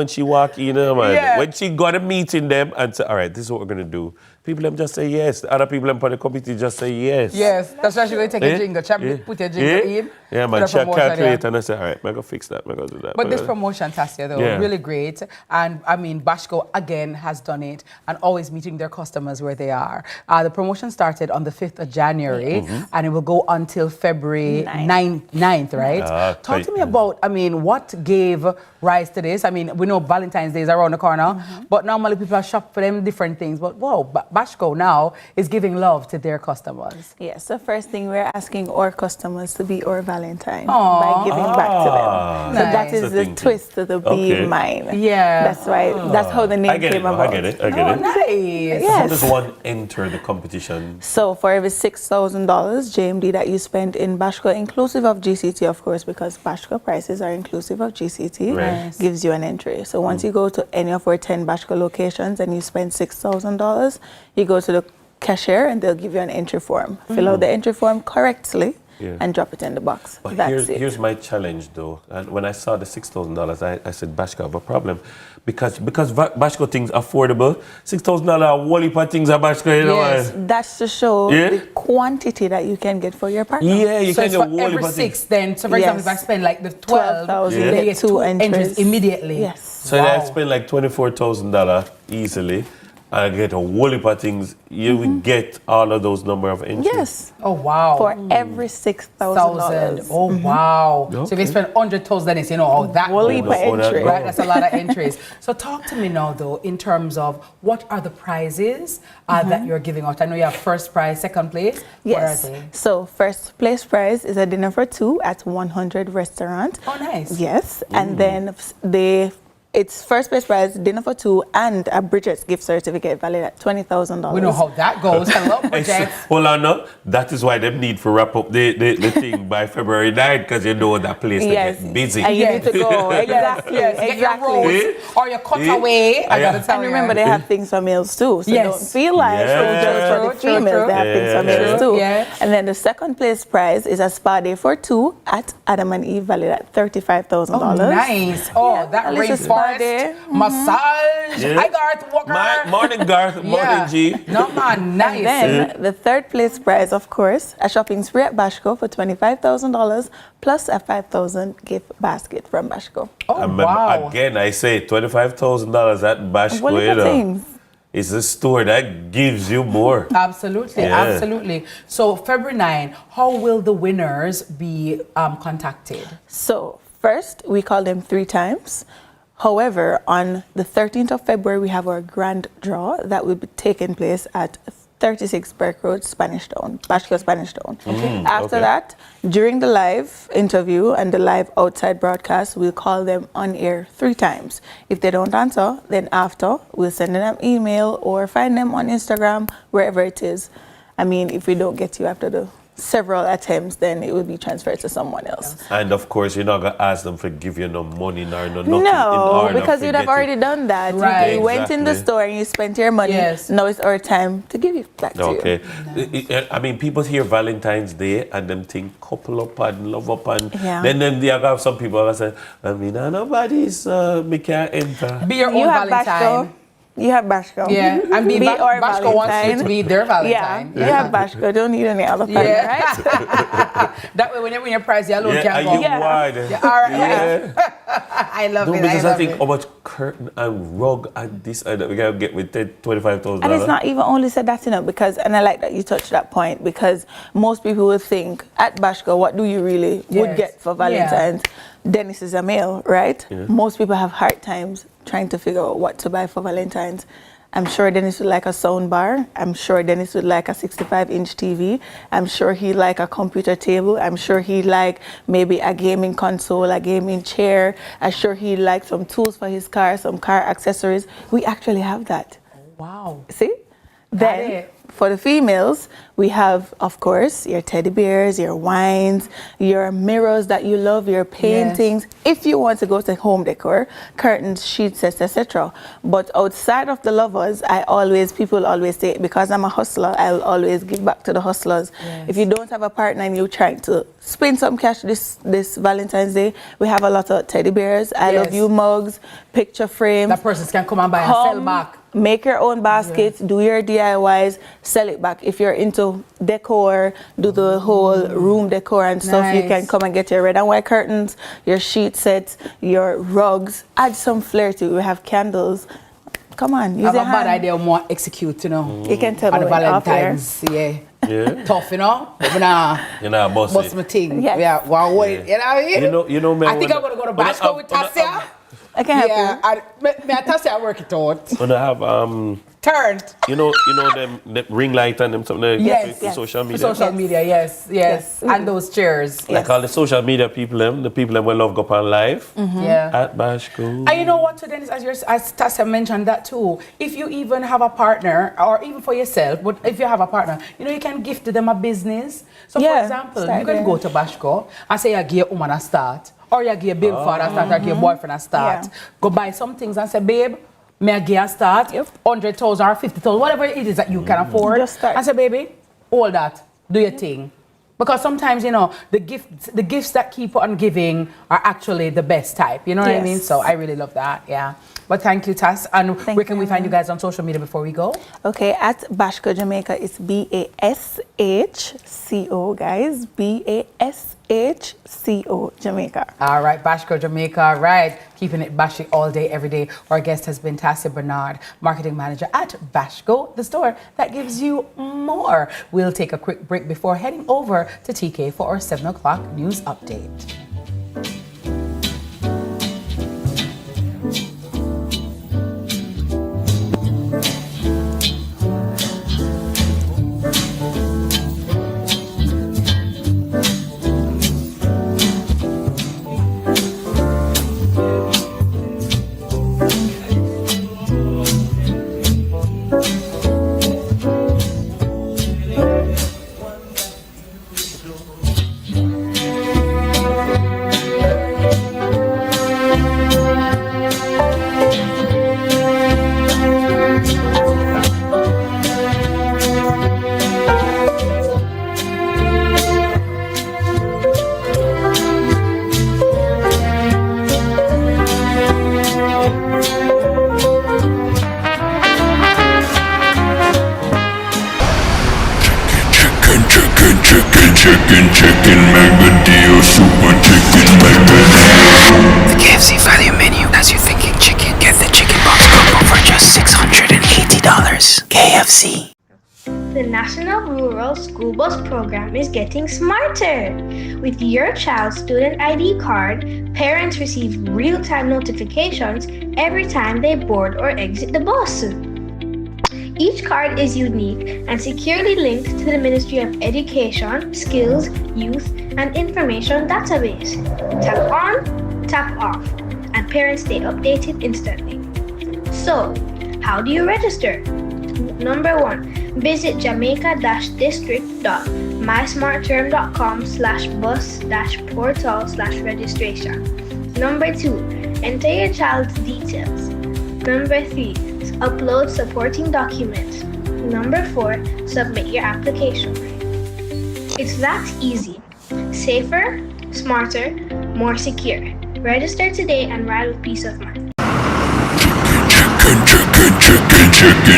she walk in, man. Yeah. When she got a meeting them and say, all right, this is what we're gonna do. People them just say yes. The other people them on the committee just say yes. Yes, that's why she's going to take a jingle. Put your jingle in. Yeah, man. She calculate and I say, all right, I'm going to fix that. I'm going to do that. But this promotion, Tassia, though, really great. And I mean, Bashco, again, has done it and always meeting their customers where they are. The promotion started on the 5th of January and it will go until February 9th, right? Talk to me about, I mean, what gave rise to this? I mean, we know Valentine's Day is around the corner, but normally people are shop for them different things. But whoa, Bashco now is giving love to their customers. Yes, the first thing we're asking our customers to be our Valentine by giving back to them. So that is the twist to the Be Mine. Yeah. That's why, that's how the name came about. I get it. Nice. Yes. How does one enter the competition? So for every $6,000 JMD that you spend in Bashco, inclusive of GCT, of course, because Bashco prices are inclusive of GCT, gives you an entry. So once you go to any of our 10 Bashco locations and you spend $6,000, you go to the cashier and they'll give you an entry form. Fill out the entry form correctly and drop it in the box. But That's it. Here's my challenge, though. And when I saw the $6,000, I said, Bashco have a problem. Because Bashco things affordable, $6,000 a whole heap of things at Bashco, you know. Yes, that's to show the quantity that you can get for your partner. Yeah, you so can it's get for every 6 then. So for example, if I spend like the 12,000, they get 2 entries immediately. Yes. So I spend like $24,000 easily. I get a whole heap of things. You will get all of those number of entries. Yes. Oh, wow. For every $6,000. Oh, wow. Okay. So if you spend 100,000, then it's, that whole entry. Right, that's a lot of entries. So talk to me now, though, in terms of what are the prizes that you're giving out? I know you have first prize, second place. Yes. What are they? So first place prize is a dinner for 2 at 100 Restaurant. Oh, nice. Yes. And then it's first place prize, dinner for 2, and a Bridget's gift certificate valued at $20,000. We know how that goes. Hello, Bridget. Hold on, no. That is why they need to wrap up the thing by February 9th, because you know that place they get busy. And you need to go. Exactly. Get your rolls or your cut-away. I gotta tell and you. remember, they have things for males too. So don't feel like it's just for the females. They have things for males too. Yeah. And then the second place prize is a spa day for 2 at Adam and Eve, valued at $35,000. Oh, nice. Oh, that rainforest massage. Hi, Garth Walker. Morning, Garth. Morning, G. No, man, nice. And then the third place prize, of course, a shopping spree at Bashco for $25,000 plus a $5,000 gift basket from Bashco. Oh, wow. Again, I say $25,000 at Bashco, you know. It's a store that gives you more. Absolutely, absolutely. So February 9, how will the winners be contacted? So first, we call them 3 times. However, on the 13th of February, we have our grand draw that will be taking place at 36 Burke Road, Spanish Town, Bashco, Spanish Town. After that, during the live interview and the live outside broadcast, we'll call them on air 3 times. If they don't answer, then after, we'll send them an email or find them on Instagram, wherever it is. I mean, if we don't get you after the several attempts, then it will be transferred to someone else. And of course, you're not going to ask them for give you no money nor no nothing. No, because you'd have already done that. Right. You went in the store and you spent your money. Yes. Now it's our time to give it back to you. Okay. I mean, people hear Valentine's Day and them think couple up and love up and then they have some people that say, I mean, nobody's, me can't enter. Be your own Valentine. You have Bashco. Yeah, and Bashco wants you to be their Valentine. Yeah, you have Bashco. Don't need any other partner, right? That way, when you win your prize, you alone can go. Wide. Yeah, all right. I love it. Because I think how much curtain and rug and this and that we can get with $25,000. And it's not even only said that, because, and I like that you touched that point, because most people will think, at Bashco, what do you really would get for Valentine's? Dennis is a male, right? Most people have hard times trying to figure out what to buy for Valentine's. I'm sure Dennis would like a sound bar. I'm sure Dennis would like a 65-inch TV. I'm sure he'd like a computer table. I'm sure he'd like maybe a gaming console, a gaming chair. I'm sure he'd like some tools for his car, some car accessories. We actually have that. Wow. See? Then for the females, we have, of course, your teddy bears, your wines, your mirrors that you love, your paintings. Yes. If you want to go to home decor, curtains, sheets, etc. But outside of the lovers, people always say, because I'm a hustler, I'll always give back to the hustlers. Yes. If you don't have a partner and you're trying to spend some cash this Valentine's Day, we have a lot of teddy bears, I love you mugs, picture frames. That person can come and buy and sell back. Make your own baskets, do your DIYs, sell it back. If you're into decor, do the whole room decor and stuff, you can come and get your red and white curtains, your sheet sets, your rugs, add some flair to it. We have candles. Come on, use your hand. I have a bad idea of what execute, you know. You can tell me on the Valentine's, yeah. Tough, you know. You're not boss my thing. Yes. Yeah, well, wait, you know what I mean? You know me. I think I'm gonna go to Bashko with Tassia. I can help you. I Tassia work it out. When I have turned. You know them ring light and them something. Yes. Social media. Social media, yes. And those chairs. Like all the social media people, the people that will love go up on live. Yeah. At Bashko. And you know what, Dennis, as Tassia mentioned that too. If you even have a partner, or even for yourself, but if you have a partner, you can gift them a business. So for example, you can go to Bashko and say you give your woman a start, or you give your baby father a start, or give your boyfriend a start. Go buy some things and say, babe, may I get a start, 100,000 or 50,000, whatever it is that you can afford. Just start. And say, baby, all that, do your thing. Because sometimes, the gifts that keep on giving are actually the best type. You know what I mean? So I really love that, yeah. But thank you, Tass. And where can we find you guys on social media before we go? Okay, at Bashko Jamaica, it's BASHCO, guys. BASHCO Jamaica. All right, Bashko Jamaica, right. Keeping it bashy all day, every day. Our guest has been Tassia Bernard, marketing manager at Bashko, the store that gives you more. We'll take a quick break before heading over to TK for our 7 o'clock news update. Chicken mega deal, super chicken mega deal. The KFC value menu. As you're thinking chicken, get the chicken box combo for just $680. KFC. The National Rural School Bus Program is getting smarter. With your child's student ID card, parents receive real-time notifications every time they board or exit the bus. Each card is unique and securely linked to the Ministry of Education, Skills, Youth, and Information database. Tap on, tap off, and parents stay updated instantly. So, how do you register? Number 1, visit jamaica-district.mysmartterm.com/bus-portal/registration. Number 2, enter your child's details. Number 3, upload supporting documents. Number 4, submit your application. It's that easy. Safer, smarter, more secure. Register today and ride with peace of mind.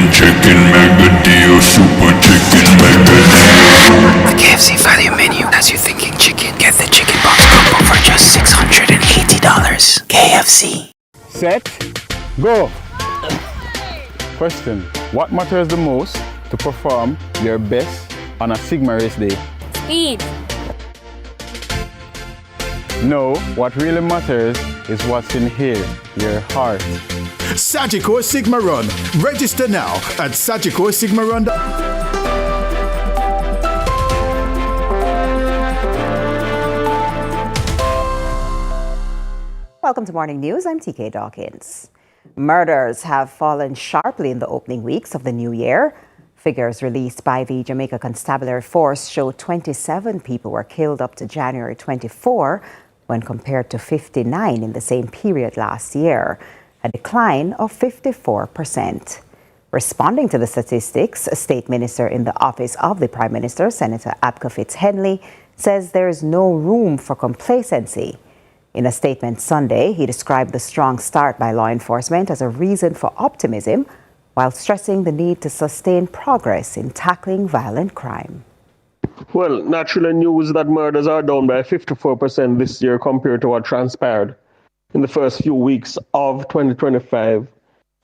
Chicken mega deal, super chicken mega deal. The KFC value menu. As you're thinking chicken, get the chicken box combo for just $680. KFC. Set, go. Question: what matters the most to perform your best on a Sigma race day? Speed. No, what really matters is what's in here, your heart. Sagicor Sigma Run. Register now at sagicorsigmarun. Welcome to Morning News. I'm TK Dawkins. Murders have fallen sharply in the opening weeks of the new year. Figures released by the Jamaica Constabulary Force show 27 people were killed up to January 24 when compared to 59 in the same period last year, a decline of 54%. Responding to the statistics, a state minister in the office of the Prime Minister, Senator Abka Fitz-Henley, says there is no room for complacency. In a statement Sunday, he described the strong start by law enforcement as a reason for optimism, while stressing the need to sustain progress in tackling violent crime. Well, natural news that murders are down by 54% this year compared to what transpired in the first few weeks of 2025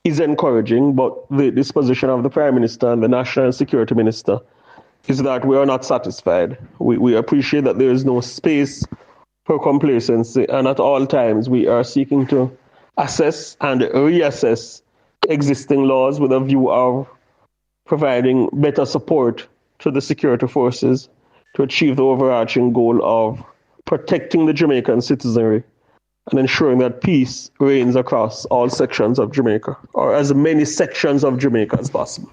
is encouraging, but the disposition of the Prime Minister and the National Security Minister is that we are not satisfied. We appreciate that there is no space for complacency, and at all times we are seeking to assess and reassess existing laws with a view of providing better support to the security forces to achieve the overarching goal of protecting the Jamaican citizenry and ensuring that peace reigns across all sections of Jamaica, or as many sections of Jamaica as possible.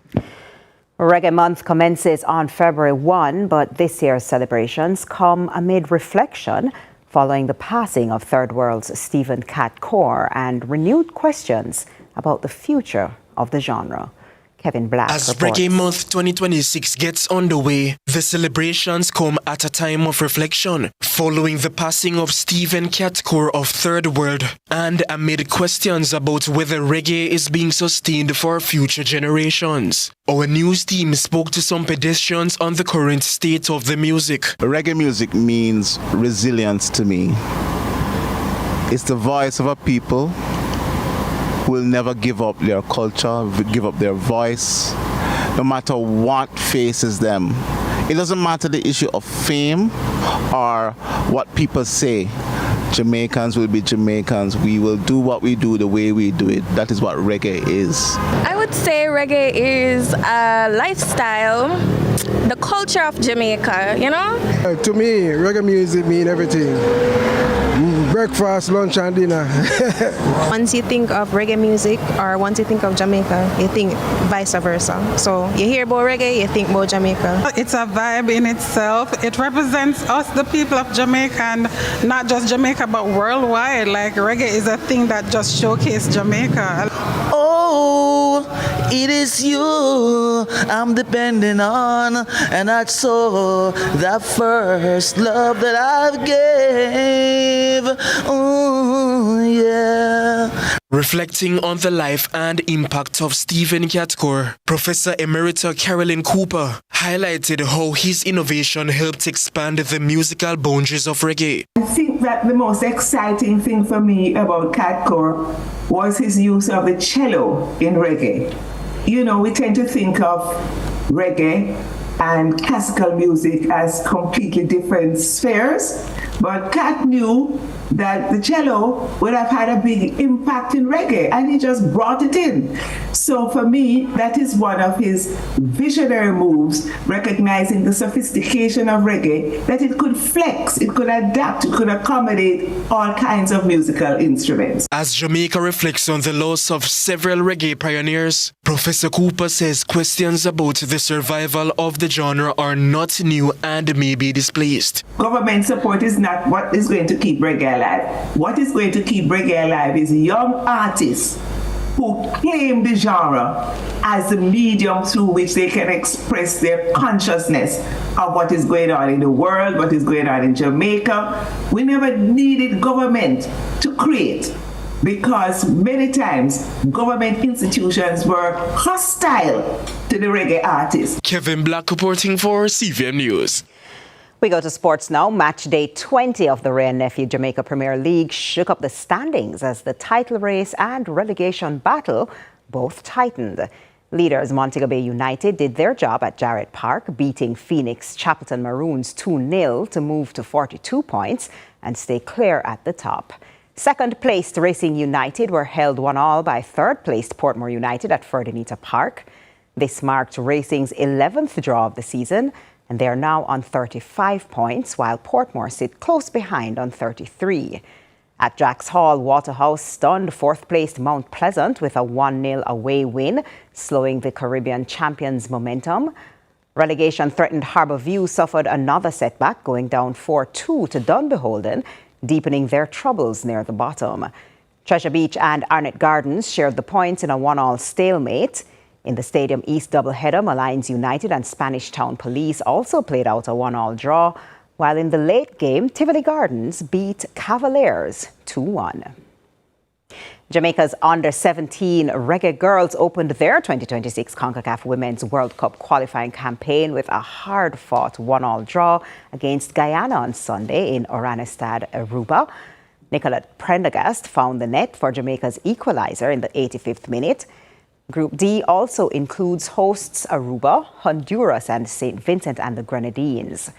Reggae Month commences on February 1, but this year's celebrations come amid reflection following the passing of Third World's Stephen Cat Core and renewed questions about the future of the genre. Kevin Black As reports. Reggae Month 2026 gets underway, the celebrations come at a time of reflection following the passing of Stephen Cat Core of Third World and amid questions about whether reggae is being sustained for future generations. Our news team spoke to some pedestrians on the current state of the music. Reggae music means resilience to me. It's the voice of a people who will never give up their culture, give up their voice, no matter what faces them. It doesn't matter the issue of fame or what people say. Jamaicans will be Jamaicans. We will do what we do the way we do it. That is what reggae is. I would say reggae is a lifestyle, the culture of Jamaica, you know? To me, reggae music means everything. Breakfast, lunch and dinner. Once you think of reggae music or once you think of Jamaica, you think vice versa. So you hear about reggae, you think about Jamaica. It's a vibe in itself. It represents us, the people of Jamaica, and not just Jamaica, but worldwide. Like reggae is a thing that just showcases Jamaica. Oh, it is you I'm depending on, and I saw that first love that I gave. Oh, yeah. Reflecting on the life and impact of Stephen Cat Core, Professor Emerita Carolyn Cooper highlighted how his innovation helped expand the musical boundaries of reggae. I think that the most exciting thing for me about Cat Core was his use of the cello in reggae. You know, we tend to think of reggae and classical music as completely different spheres, but Cat knew that the cello would have had a big impact in reggae, and he just brought it in. So for me, that is one of his visionary moves, recognizing the sophistication of reggae, that it could flex, it could adapt, it could accommodate all kinds of musical instruments. As Jamaica reflects on the loss of several reggae pioneers, Professor Cooper says questions about the survival of the genre are not new and may be displaced. Government support is not what is going to keep reggae alive. What is going to keep reggae alive is young artists who claim the genre as the medium through which they can express their consciousness of what is going on in the world, what is going on in Jamaica. We never needed government to create, because many times government institutions were hostile to the reggae artists. Kevin Black reporting for CVM News. We go to sports now. Match day 20 of the Ray and Nephew Jamaica Premier League shook up the standings as the title race and relegation battle both tightened. Leaders Montego Bay United did their job at Jarrett Park, beating Phoenix Chappleton Maroons 2-0 to move to 42 points and stay clear at the top. Second-placed Racing United were held 1-1 by third-placed Portmore United at Ferdinita Park. This marked Racing's 11th draw of the season, and they are now on 35 points, while Portmore sit close behind on 33. At Jacks Hall, Waterhouse stunned fourth-placed Mount Pleasant with a 1-0 away win, slowing the Caribbean champions' momentum. Relegation-threatened Harbourview suffered another setback, going down 4-2 to Dunbeholden, deepening their troubles near the bottom. Treasure Beach and Arnett Gardens shared the points in a 1-1 stalemate. In the Stadium East doubleheader, Malines United and Spanish Town Police also played out a 1-1 draw, while in the late game, Tivoli Gardens beat Cavaliers 2-1. Jamaica's under-17 Reggae Girls opened their 2026 CONCACAF Women's World Cup qualifying campaign with a hard-fought 1-1 draw against Guyana on Sunday in Oranjestad, Aruba. Nicolette Prendergast found the net for Jamaica's equalizer in the 85th minute. Group D also includes hosts Aruba, Honduras, and St. Vincent and the Grenadines.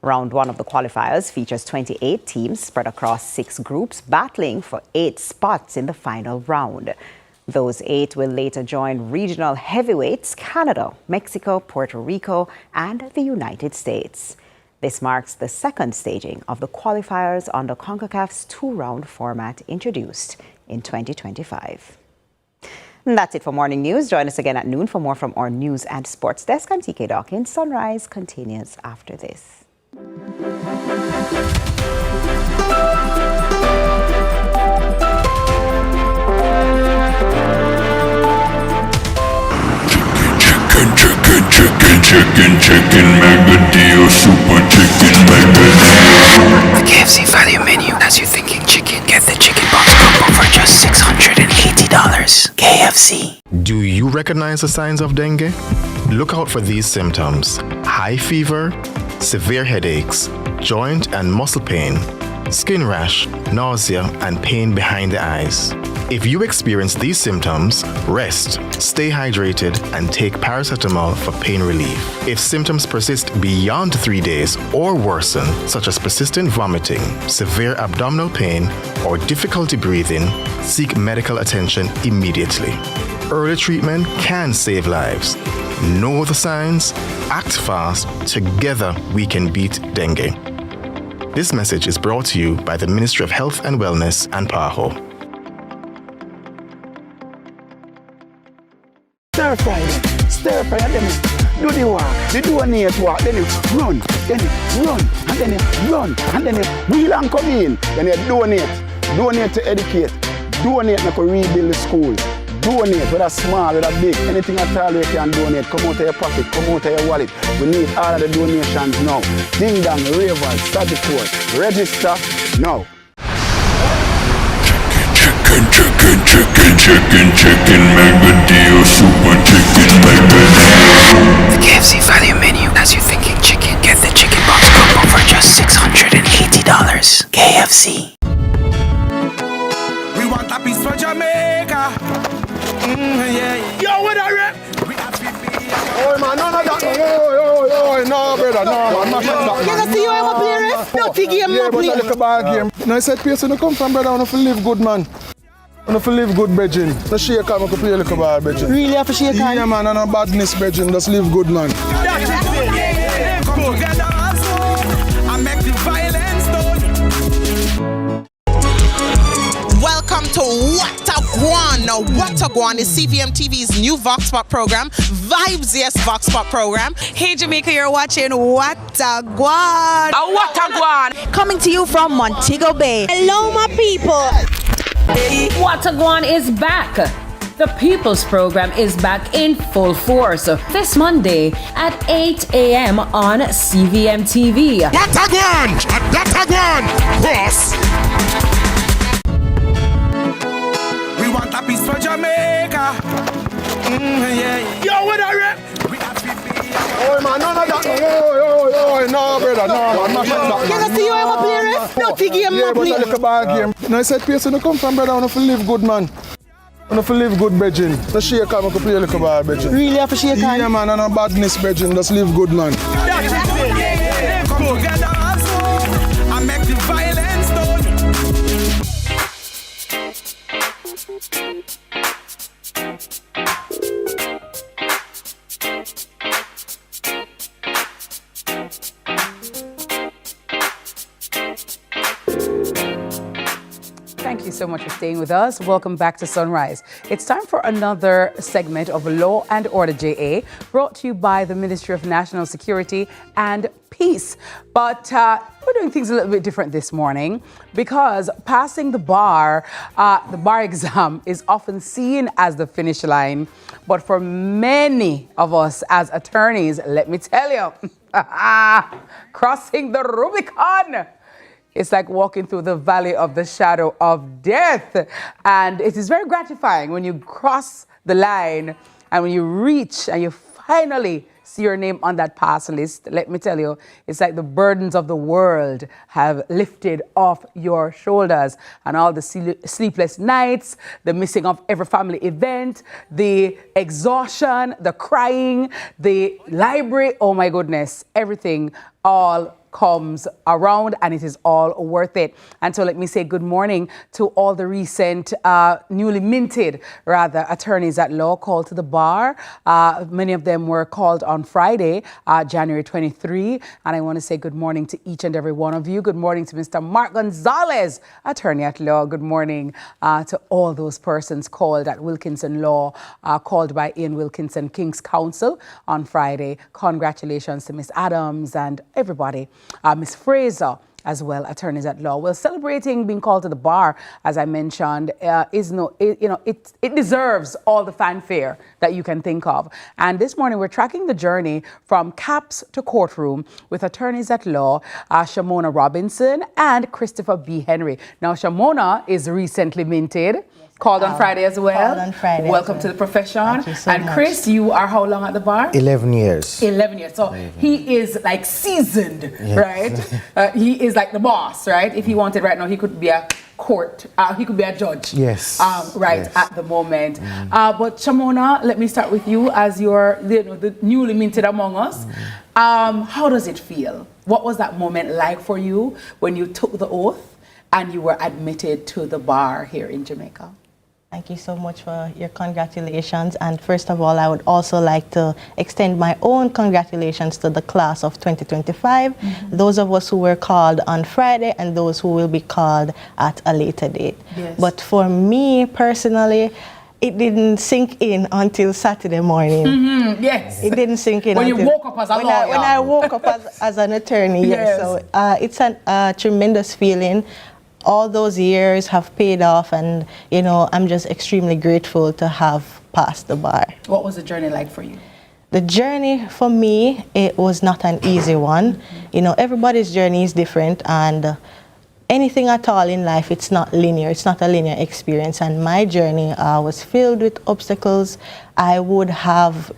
Round 1 of the qualifiers features 28 teams spread across 6 groups, battling for 8 spots in the final round. Those 8 will later join regional heavyweights Canada, Mexico, Puerto Rico, and the United States. This marks the second staging of the qualifiers under CONCACAF's 2-round format introduced in 2025. And that's it for Morning News. Join us again at noon for more from our news and sports desk. I'm TK Dawkins. Sunrise continues after this. Chicken, mega deal, super chicken, mega deal. The KFC value menu has you thinking chicken. Get the chicken box combo for just $680. KFC. Do you recognize the signs of dengue? Look out for these symptoms: high fever, severe headaches, joint and muscle pain, skin rash, nausea, and pain behind the eyes. If you experience these symptoms, rest, stay hydrated, and take paracetamol for pain relief. If symptoms persist beyond 3 days or worsen, such as persistent vomiting, severe abdominal pain, or difficulty breathing, seek medical attention immediately. Early treatment can save lives. Know the signs, act fast, together we can beat dengue. This message is brought to you by the Ministry of Health and Wellness and PAHO. Stir fry, and then you do the walk, you do a neat walk, then you run, and then you run, and then you wheel and come in, then you donate to educate, donate to rebuild the school, donate, whether small, whether big, anything at all you can donate, come out of your pocket, come out of your wallet. We need all of the donations now. Ding dong, ravers, Sagicor, register now. Chicken, mega deal, super chicken, mega deal. The KFC value menu has you thinking chicken. Get the chicken box combo for just $680. KFC. We want a piece for Jamaica. Yeah. Yo, what are you? Oh man, none of that. Oh, no, brother, no. I'm not that. You don't see you ever play it? No, the game, yeah, but I look a bad game. No, I said, place when you come from, brother, I want to live good, man. I want to live good, brethren. No shake hand, I can play a little bad, brethren. Really have to shake hand? Yeah, man, and no badness, brethren. Just live good, man. Come together, and make the violence done. Welcome to What a Guan. Now, What a Guan is CVM TV's new Vox Pop program, Vibes Yes Vox Pop program. Hey Jamaica, you're watching What a Guan. What a Guan. Coming to you from Montego Bay. Hello, my people. What a Guan is back. The People's Program is back in full force this Monday at 8 a.m. on CVM TV. What a Guan! What a Guan! Boss! We want a piece for Jamaica. Yeah. Yo, what are you? Oh man, none of that. Oh, no, brother, no. I'm not that. You don't see you ever play it? No, the game, yeah, but I look a bad game. No, I said, place when you come from, brother, I want to live good, man. I want to live good, brethren. No shake hand, I can play a little bad, brethren. Really have to shake hand? Yeah, man, and no badness, brethren. Just live good, man. Come together, and make the violence done. so much for staying with us. Welcome back to Sunrise. It's time for another segment of Law and Order JA, brought to you by the Ministry of National Security and Peace. But we're doing things a little bit different this morning because passing the bar exam is often seen as the finish line. But for many of us as attorneys, let me tell you, crossing the Rubicon, it's like walking through the valley of the shadow of death. And it is very gratifying when you cross the line and when you reach and you finally see your name on that pass list. Let me tell you, it's like the burdens of the world have lifted off your shoulders, and all the sleepless nights, the missing of every family event, the exhaustion, the crying, the library, oh my goodness, everything all comes around, and it is all worth it. And so let me say good morning to all the recent newly minted attorneys at law called to the bar. Many of them were called on Friday, January 23, and I want to say good morning to each and every one of you. Good morning to Mr. Mark Gonzalez, attorney at law. Good morning to all those persons called at Wilkinson Law, called by Ian Wilkinson King's Counsel on Friday. Congratulations to Miss Adams and everybody. Ms. Fraser as well, attorneys at law. Well, celebrating being called to the bar, as I mentioned, it deserves all the fanfare that you can think of. And this morning we're tracking the journey from caps to courtroom with attorneys at law, Shamona Robinson and Christopher B. Henry. Now, Shamona is recently minted. Called on Friday as well. Called on Friday. Welcome to the profession. Thank you so and much. Chris, you are how long at the bar? 11 years. 11 years. So he is like seasoned, Yes. right? He is like the boss, right? If he wanted right now, he could be a court, he could be a judge. Yes. Right at the moment. But Shamona, let me start with you as you're the newly minted among us. How does it feel? What was that moment like for you when you took the oath and you were admitted to the bar here in Jamaica? Thank you so much for your congratulations. And first of all, I would also like to extend my own congratulations to the class of 2025, those of us who were called on Friday and those who will be called at a later date. Yes. But for me personally, it didn't sink in until Saturday morning. Yes. It didn't sink in when until... you woke up as a lawyer. When I woke up as an attorney, yes. So it's a tremendous feeling. All those years have paid off, and I'm just extremely grateful to have passed the bar. What was the journey like for you? The journey for me, it was not an easy one. Everybody's journey is different, and anything at all in life, it's not linear. It's not a linear experience, and my journey was filled with obstacles. I would have,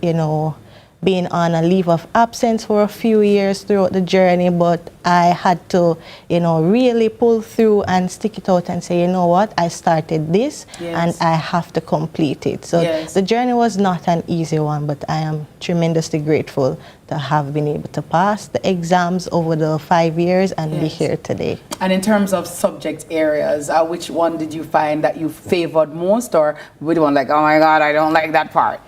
been on a leave of absence for a few years throughout the journey, but I had to, really pull through and stick it out and say, you know what, I started this and I have to complete it. So the journey was not an easy one, but I am tremendously grateful to have been able to pass the exams over the 5 years and be here today. And in terms of subject areas, which one did you find that you favored most, or which one like, oh my God, I don't like that part?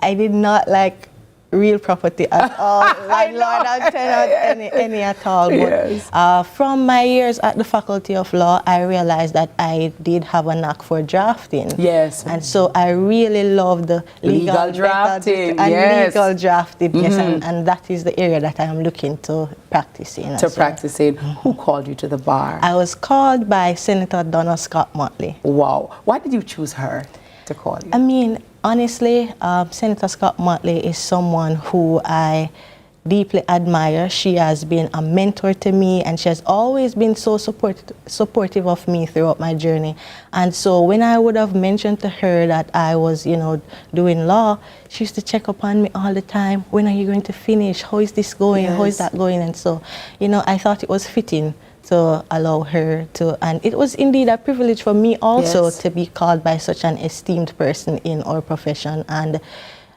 I did not like real property at all, landlord and tenant, any at all. But from my years at the Faculty of Law, I realized that I did have a knack for drafting. Yes. And so I really loved the legal drafting. And legal drafting, and that is the area that I am looking to practice in. Who called you to the bar? I was called by Senator Donna Scott Motley. Wow. Why did you choose her to call you? I mean, honestly, Senator Scott Motley is someone who I deeply admire. She has been a mentor to me, and she has always been so supportive of me throughout my journey. And so when I would have mentioned to her that I was, doing law, she used to check up on me all the time. When are you going to finish? How is this going? How is that going? And so, I thought it was fitting to allow her to, and it was indeed a privilege for me also to be called by such an esteemed person in our profession. And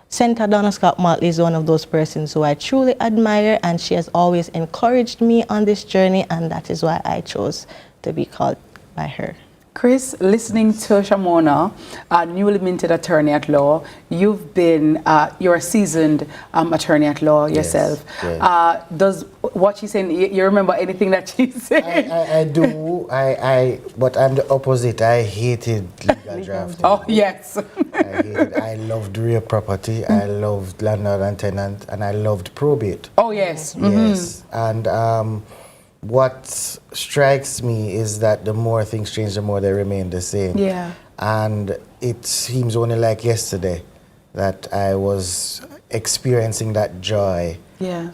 Senator Donna Scott Motley is one of those persons who I truly admire, and she has always encouraged me on this journey, and that is why I chose to be called by her. Chris, listening to Shamona, newly minted attorney at law, you've been, you're a seasoned attorney at law yourself. Yes. Does what she's saying, you remember anything that she said? I do, but I'm the opposite. I hated legal drafting. Oh, yes. I loved real property, I loved landlord and tenant, and I loved probate. Oh, yes. Yes, and what strikes me is that the more things change, the more they remain the same. Yeah. And it seems only like yesterday that I was experiencing that joy. Yeah.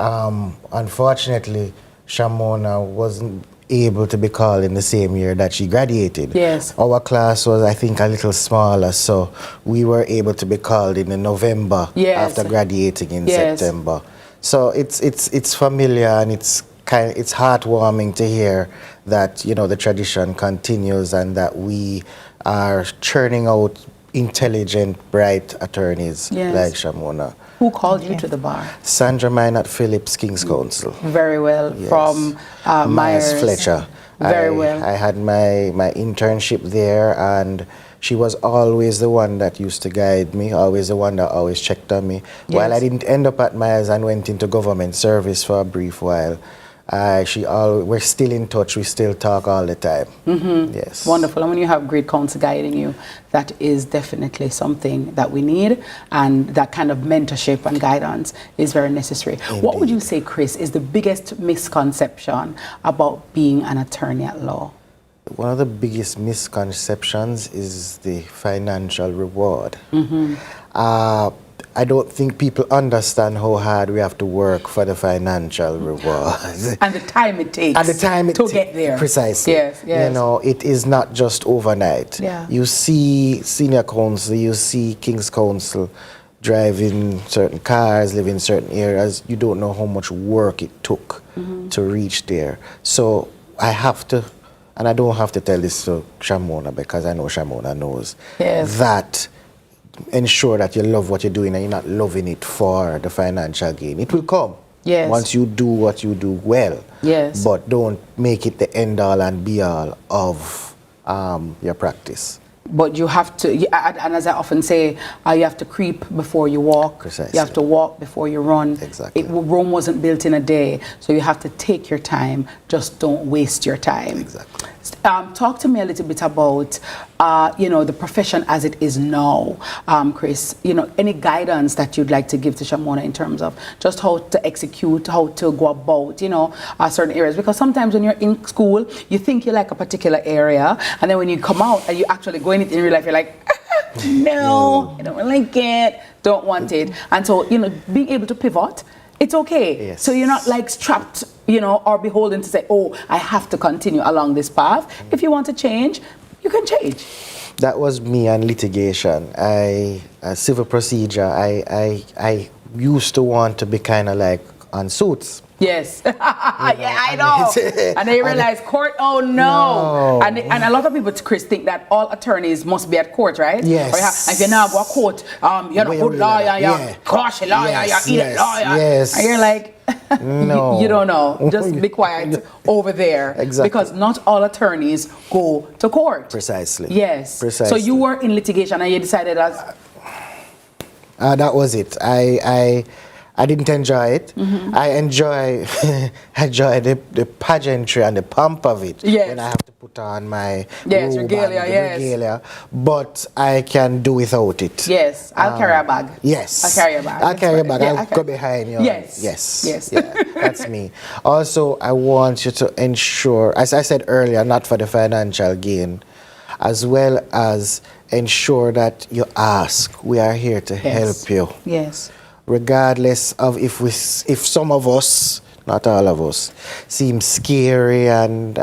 Unfortunately, Shamona wasn't able to be called in the same year that she graduated. Yes. Our class was, I think, a little smaller, so we were able to be called in November after graduating in September. So it's familiar, and it's heartwarming to hear that, you know, the tradition continues and that we are churning out intelligent, bright attorneys like Shamona. Who called you to the bar? Sandra Minot Phillips, King's Counsel. Very well. From Myers Fletcher. Very well. I had my internship there, and she was always the one that used to guide me, always the one that always checked on me. Yes. While I didn't end up at Myers and went into government service for a brief while, we're still in touch, we still talk all the time. Yes. Wonderful. And when you have great counsel guiding you, that is definitely something that we need, and that kind of mentorship and guidance is very necessary. Indeed. What would you say, Chris, is the biggest misconception about being an attorney at law? One of the biggest misconceptions is the financial reward. I don't think people understand how hard we have to work for the financial reward. And the time it takes to get there. Precisely. Yes, yes. You know, it is not just overnight. Yeah. You see senior counsel, you see King's Counsel driving certain cars, living in certain areas. You don't know how much work it took to reach there. So I have to, and I don't have to tell this to Shamona, because I know Shamona knows, that ensure that you love what you're doing and you're not loving it for the financial gain. It will come. Yes. Once you do what you do well. Yes. But don't make it the end all and be all of your practice. But you have to, and as I often say, you have to creep before you walk. Precisely. You have to walk before you run. Exactly. Rome wasn't built in a day, so you have to take your time. Just don't waste your time. Exactly. Talk to me a little bit about, you know, the profession as it is now, Chris. You know, any guidance that you'd like to give to Shamona in terms of just how to execute, how to go about, you know, certain areas. Because sometimes when you're in school, you think you like a particular area, and then when you come out and you actually go in it in real life, you're like, no, I don't like it, don't want it. And so, you know, being able to pivot, it's okay. Yes. So you're not like strapped, you know, or beholden to say, oh, I have to continue along this path. If you want to change, you can change. That was me and litigation. Civil procedure, I used to want to be kind of like on suits. Yes. Yeah, I know. And they realize court, oh no. And a lot of people, Chris, think that all attorneys must be at court, right? Yes. If you're not go to court, you're not a good lawyer, you're crush a lawyer, you're idiot lawyer. Yes. And you're like, no. You don't know. Just be quiet over there. Exactly. Because not all attorneys go to court. Precisely. Yes. Precisely. So you were in litigation and you decided as... that was it. I didn't enjoy it. I enjoy the pageantry and the pomp of it. Yes. When I have to put on my yes, robe regalia, and the yes. regalia, but I can do without it. Yes, I'll carry a bag. Yes. I'll carry a bag. I'll carry a bag. Yeah, I'll go behind you. Yes. Yes. Yes. Yeah, that's me. Also, I want you to ensure, as I said earlier, not for the financial gain, as well as ensure that you ask. We are here to help you. Yes. Regardless of if some of us, not all of us, seem scary and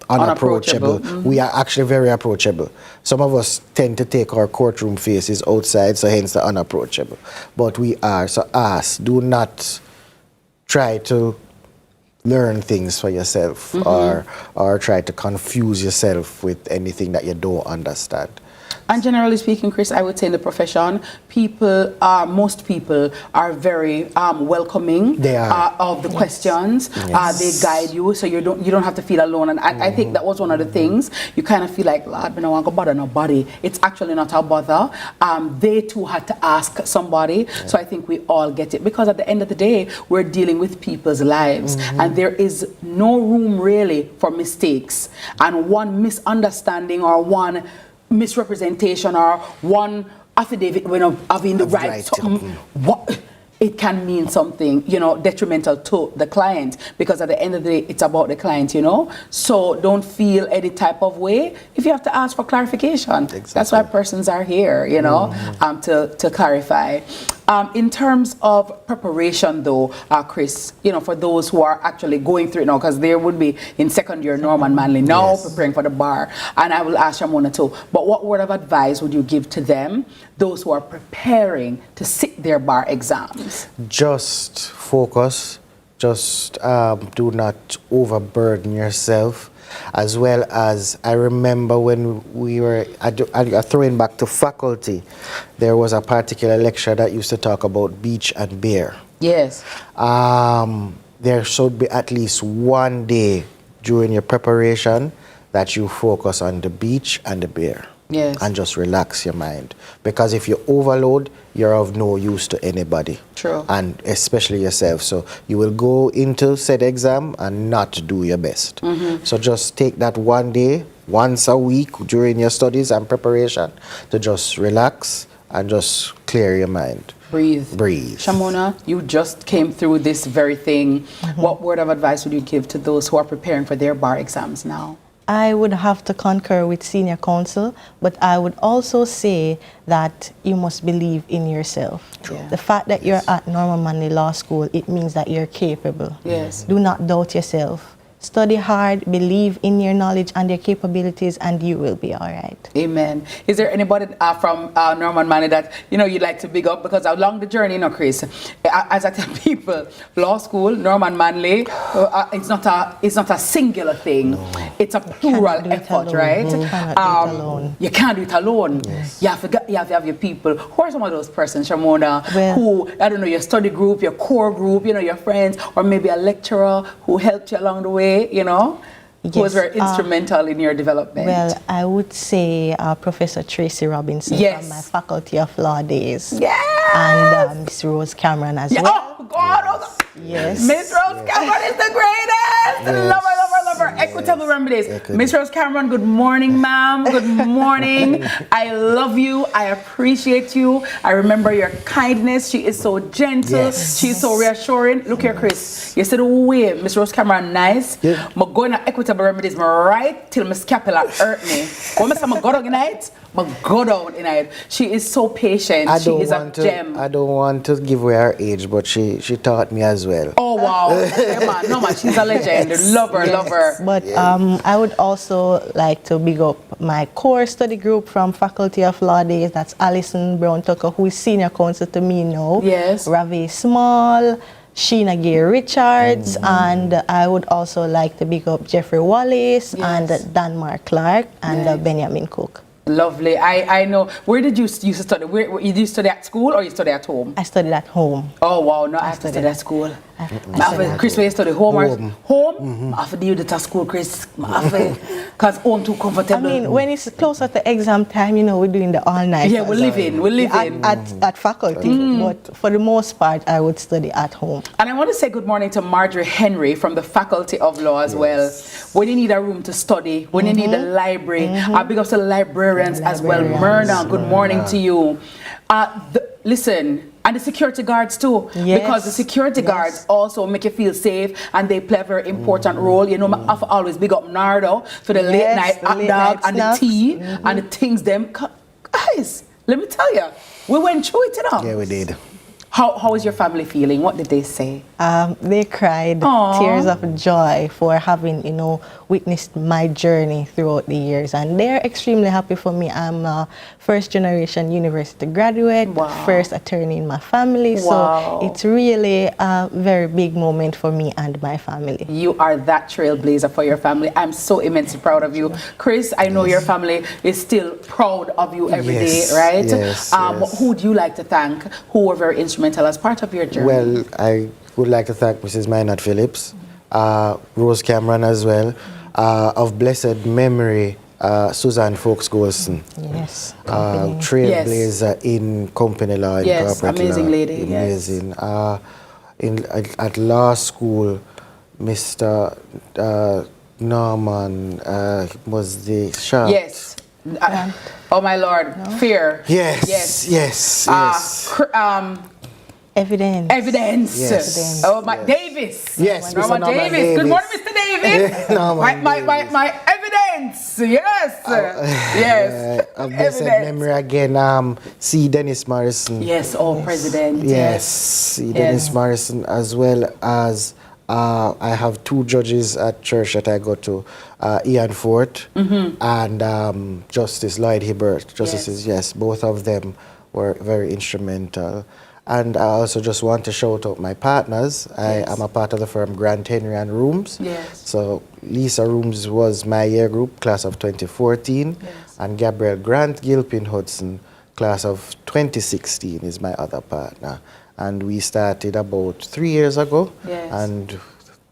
unapproachable. We are actually very approachable. Some of us tend to take our courtroom faces outside, so hence the unapproachable. But we are. So ask. Do not try to learn things for yourself or try to confuse yourself with anything that you don't understand. And generally speaking, Chris, I would say in the profession, most people are very welcoming They are. of the questions. Yes. They guide you, so you don't have to feel alone. And I think that was one of the things. You kind of feel like, Lord, I don't want to bother nobody. It's actually not a bother. They too had to ask somebody. So I think we all get it, because at the end of the day, we're dealing with people's lives, and there is no room really for mistakes. And one misunderstanding or one misrepresentation or one affidavit when having the right something, it can mean something, detrimental to the client, because at the end of the day, it's about the client, So don't feel any type of way if you have to ask for clarification. Exactly. That's why persons are here, to clarify. In terms of preparation, though, Chris, for those who are actually going through it now, because there would be in second year Norman Manley now preparing for the bar, and I will ask Shamona too, but what word of advice would you give to them, those who are preparing to sit their bar exams? Just focus. Just do not overburden yourself. As well as, I remember when we were throwing back to faculty, there was a particular lecture that used to talk about beach and bear. Yes. There should be at least one day during your preparation that you focus on the beach and the bear. Yes. And just relax your mind. Because if you overload, you're of no use to anybody. True. And especially yourself. So you will go into said exam and not do your best. So just take that one day, once a week during your studies and preparation to just relax and just clear your mind. Breathe. Shamona, you just came through this very thing. What word of advice would you give to those who are preparing for their bar exams now? I would have to concur with senior counsel, but I would also say that you must believe in yourself. The fact that you're at Norman Manley Law School, it means that you're capable. Yes. Do not doubt yourself. Study hard, believe in your knowledge and your capabilities, and you will be all right. Amen. Is there anybody from Norman Manley that you'd like to big up? Because along the journey, Chris, as I tell people, law school, Norman Manley, it's not a singular thing. No. It's a plural effort, right? You can't do it alone. Yes. You have to have your people. Who are some of those persons, Shamona, who, I don't know, your study group, your core group, your friends, or maybe a lecturer who helped you along the way? Who was very instrumental in your development? Well, I would say Professor Tracy Robinson from my Faculty of Law days. Yes! And Miss Rose Cameron as well. Oh, God! Yes. Miss Rose Cameron is the greatest! Yes. Love her. Equitable remedies. Miss Rose Cameron, good morning, ma'am. Good morning. I love you. I appreciate you. I remember your kindness. She is so gentle. Yes. She's so reassuring. Look here, Chris. You said, oh, wait, Miss Rose Cameron, nice. Yeah. I'm going to Equitable remedies right till my scapula hurt me. When I go down tonight, go down tonight. She is so patient. She is a gem. I don't want to give away her age, but she taught me as well. Oh, wow. Yeah, man. No, man, she's a legend. Love her. But I would also like to big up my core study group from Faculty of Law days. That's Alison Brown Tucker, who is senior counsel to me now. Yes. Ravi Small, Sheena Gay Richards, and I would also like to big up Jeffrey Wallace and Danmar Clark and Benjamin Cook. Lovely. I know. Where did you used to study? Did you study at school or you study at home? I studied at home. Oh, wow. No, I have to study at school. Chris, where you study? Home? Home? I have to do it at school, Chris. Because home too comfortable. I mean, when it's closer to exam time, we're doing the all-night. Yeah, we're living. At faculty. But for the most part, I would study at home. And I want to say good morning to Marjorie Henry from the Faculty of Law as well. When you need a room to study, when you need a library, big up to the librarians as well. Myrna, good morning to you. Listen, and the security guards too, because the security guards also make you feel safe, and they play a very important role. I always big up Nardo for the late night hot dog and the tea and the things them. Guys, let me tell you, we went through it, Yeah, we did. How is your family feeling? What did they say? They cried tears of joy for having, witnessed my journey throughout the years. And they're extremely happy for me. I'm a first-generation university graduate, first attorney in my family. So it's really a very big moment for me and my family. You are that trailblazer for your family. I'm so immensely proud of you. Chris, I know your family is still proud of you every day, right? Yes, Who would you like to thank who were very instrumental as part of your journey? Well, I would like to thank Mrs. Maynard Phillips, Rose Cameron as well, of blessed memory, Suzanne Folks-Golson. Yes. Trailblazer in company law, in corporate amazing law. lady. Amazing. At law school, Mr. Norman was the sharp. Yes. Oh my Lord, fear. Yes. Evidence. Yes. Oh my Davis. Yes, Norman Mr. Norman Davis. Good morning, Mr. Davis. my evidence. Yes. Yes. Of blessed memory again. C. Dennis Morrison. Yes. President. Yes. C. Dennis Morrison, as well as I have two judges at church that I go to, Ian Fort and Justice Lloyd Hibbert. Justices, both of them were very instrumental. And I also just want to shout out my partners. I am a part of the firm Grant Henry and Rooms. Yes. So Lisa Rooms was my year group, class of 2014. And Gabrielle Grant Gilpin Hudson, class of 2016, is my other partner. And we started about 3 years ago. Yes. And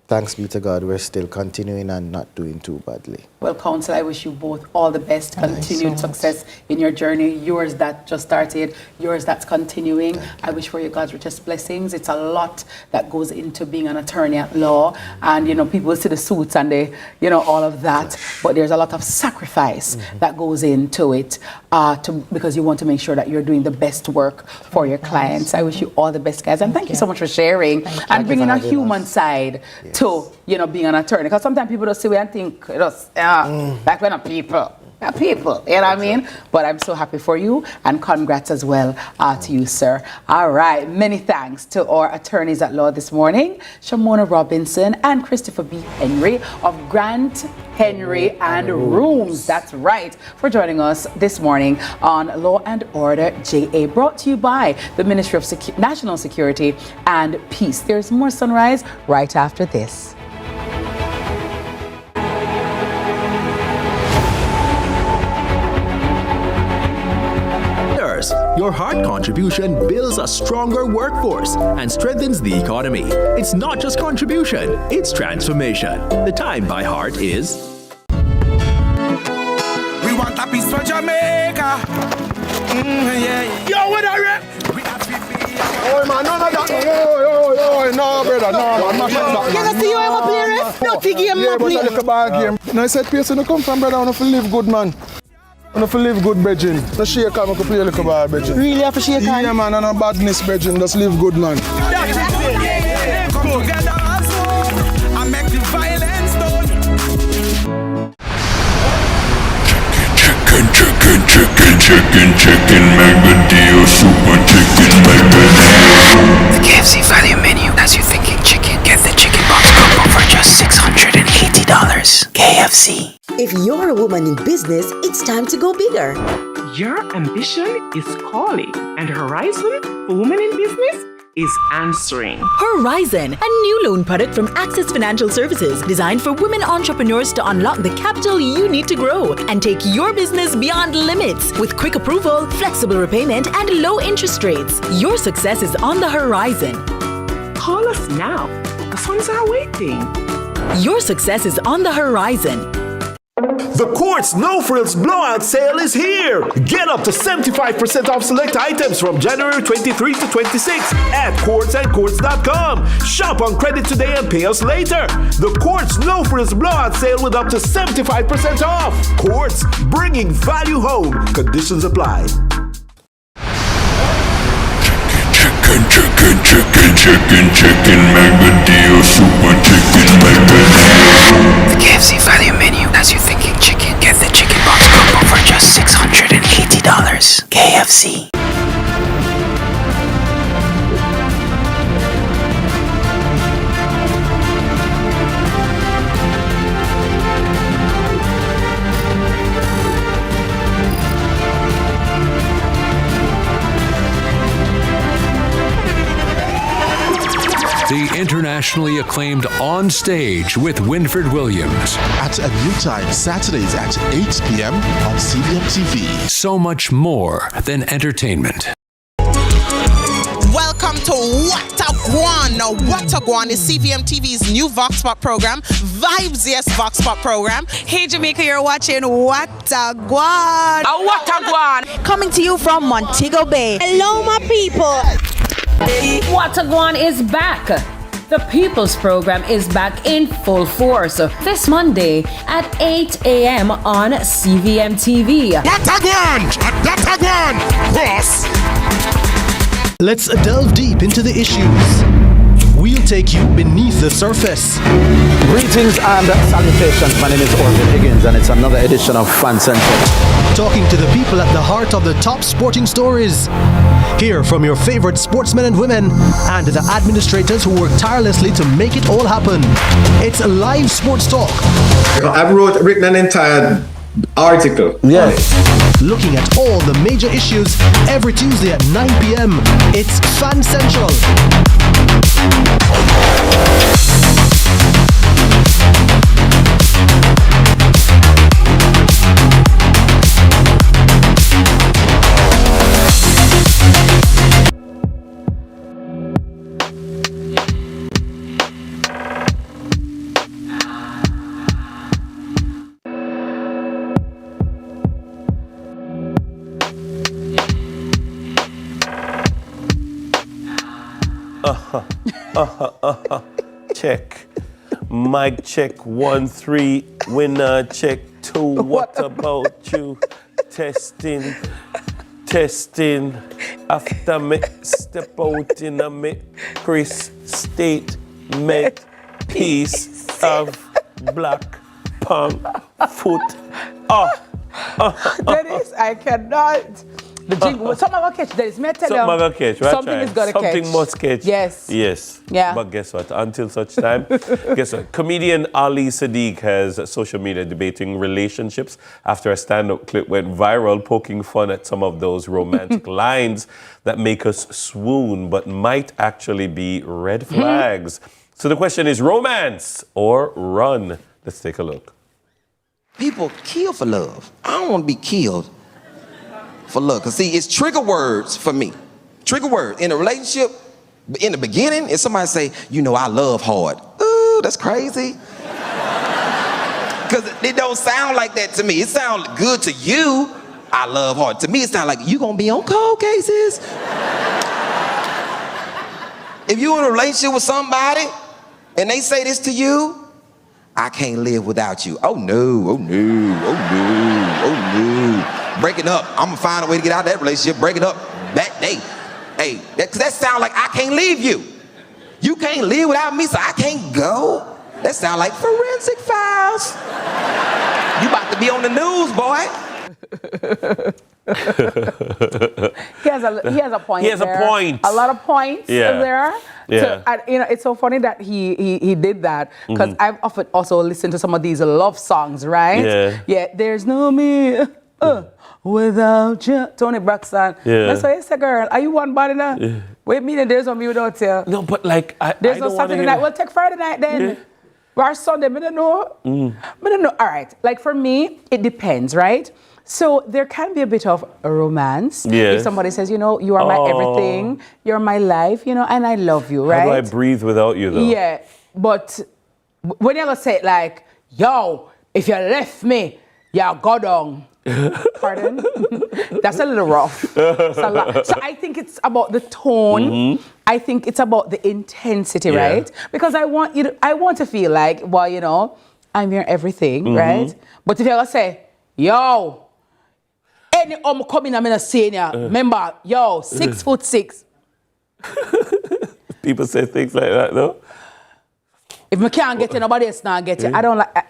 thanks be to God, we're still continuing and not doing too badly. Well, Council, I wish you both all the best, continued success in your journey. Yours that just started, yours that's continuing. I wish for you God's richest blessings. It's a lot that goes into being an attorney at law. And, people see the suits and they, all of that. But there's a lot of sacrifice that goes into it because you want to make sure that you're doing the best work for your clients. I wish you all the best, guys. And thank you so much for sharing and bringing a human side to, being an attorney. Because sometimes people just see and think, like we're not people. We're people, you know what I mean? But I'm so happy for you, and congrats as well to you, sir. All right, many thanks to our attorneys at law this morning, Shamona Robinson and Christopher B. Henry of Grant Henry and Rooms. That's right, for joining us this morning on Law and Order JA, brought to you by the Ministry of National Security and Peace. There's more Sunrise right after this. Your hard contribution builds a stronger workforce and strengthens the economy. It's not just contribution, it's transformation. The time by heart is... We want a piece for Jamaica. Yo, what are you? Oh man, none of that. No, brother, no. I'm not sure that. You don't see you ever play ref? No game, no play. Yeah, but I look a ball game. No, I said, place when you come from, brother, I want to live good, man. I want to live good, brethren. No shake hand, I can play a little ball, brethren. Really have to shake hand? Yeah, man, and no badness, brethren. Just live good, man. Come together and make the violence done. Chicken, mega deal, super chicken, mega deal. The KFC value menu has you thinking chicken. Get the chicken box combo for just $680. KFC. If you're a woman in business, it's time to go bigger. Your ambition is calling, and Horizon for Women in Business is answering. Horizon, a new loan product from Access Financial Services designed for women entrepreneurs to unlock the capital you need to grow and take your business beyond limits with quick approval, flexible repayment, and low interest rates. Your success is on the horizon. Call us now. The funds are waiting. Your success is on the horizon. The Quartz No Frills Blowout Sale is here! Get up to 75% off select items from January 23 to 26 at quartzandquartz.com. Shop on credit today and pay us later. The Quartz No Frills Blowout Sale with up to 75% off. Quartz, bringing value home. Conditions apply. Chicken, mega deal, super chicken, mega deal. The KFC value menu has you thinking chicken. Get the chicken box combo for just $680. KFC. The internationally acclaimed On Stage with Winford Williams. At a new time, Saturdays at 8 p.m. on CVM TV. So much more than entertainment. Welcome to What a Guan. Now, What a Guan is CVM TV's new Vox Pop program, Vibes Yes Vox Pop program. Hey Jamaica, you're watching What a Guan. What a Guan. Coming to you from Montego Bay. Hello, my people. What a Guan is back. The People's Program is back in full force this Monday at 8 a.m. on CVM TV. What a Guan! What a Guan! Cross! Let's delve deep into the issues. We'll take you beneath the surface. Greetings and salutations. My name is Orville Higgins and it's another edition of Fan Central. Talking to the people at the heart of the top sporting stories. Hear from your favorite sportsmen and women and the administrators who work tirelessly to make it all happen. It's live sports talk. I've written an entire article. Yeah. Looking at all the major issues every Tuesday at 9 p.m. It's Fan Central. Check. Mic check 1 3. Winner check 2. What about you? Testing. After me step out in a me Chris statement. Piece of black punk foot. Dennis, I cannot. The jingle, something gonna catch. Dennis, may I tell you? Something gonna catch, right? Something is gonna catch. Something must catch. Yes. Yes. Yeah. But guess what? Until such time, guess what? Comedian Ali Sadiq has social media debating relationships after a stand-up clip went viral, poking fun at some of those romantic lines that make us swoon, but might actually be red flags. So the question is, romance or run? Let's take a look. People kill for love. I don't want to be killed for love. Because see, it's trigger words for me. Trigger word. In a relationship, in the beginning, if somebody say, you know, I love hard. Ooh, that's crazy. Because it don't sound like that to me. It sounds good to you, I love hard. To me, it sounds like you gonna be on cold cases. If you're in a relationship with somebody and they say this to you, I can't live without you. Oh no, oh no, oh no, oh no. Breaking up, I'm gonna find a way to get out of that relationship, break it up that day. Hey, that sounds like I can't leave you. You can't live without me, so I can't go. That sounds like forensic files. You about to be on the news, boy. He has a point. He has there. a point. A lot of points there. Yeah. So, it's so funny that he did that because I've often also listened to some of these love songs, right? Yeah. Yeah. There's no me without you, Tony Braxton. Yeah. That's why I say, girl, are you one body now? Yeah. Wait, meaning there's no me without you. No, but like there's I no don't Saturday night. We'll take Friday night then. Yeah. Or Sunday, I don't know. I don't know. All right. Like for me, it depends, right? So there can be a bit of a romance. Yes. If somebody says, you know, you are my everything, you're my life, you know, and I love you, right? How do I breathe without you, though? Yeah. But when you're going to say it like, yo, if you left me, you're go down. Pardon? That's a little rough. It's a lot. So I think it's about the tone. I think it's about the intensity, right? Because I want to feel like, well, you know, I'm your everything, right? But if you're gonna say, yo, any coming, I'm gonna say, remember, yo, 6'6". People say things like that, though. If me can't get it, nobody else not get it. I don't like.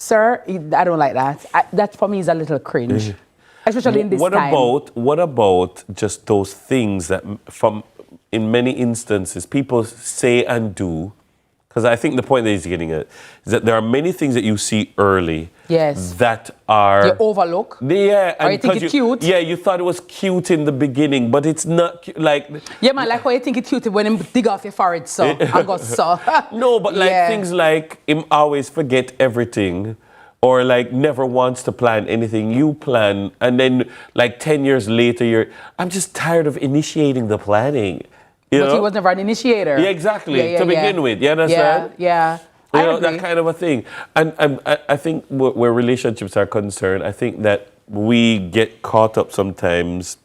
Sir, I don't like that. That for me is a little cringe, especially in this time. What about just those things that, in many instances, people say and do, because I think the point that he's getting at is that there are many things that you see early that are... You overlook? Yeah. Or you think it's cute? Yeah, you thought it was cute in the beginning, but it's not like... Yeah, man, like how you think it's cute when him dig off your forehead, so, and go, so. No, but like things like him always forget everything, or like never wants to plan anything. You plan, and then like 10 years later, I'm just tired of initiating the planning. But he was never an initiator. Yeah, exactly. To begin with, you understand? Yeah. You know, that kind of a thing. And I think where relationships are concerned, I think that we get caught up sometimes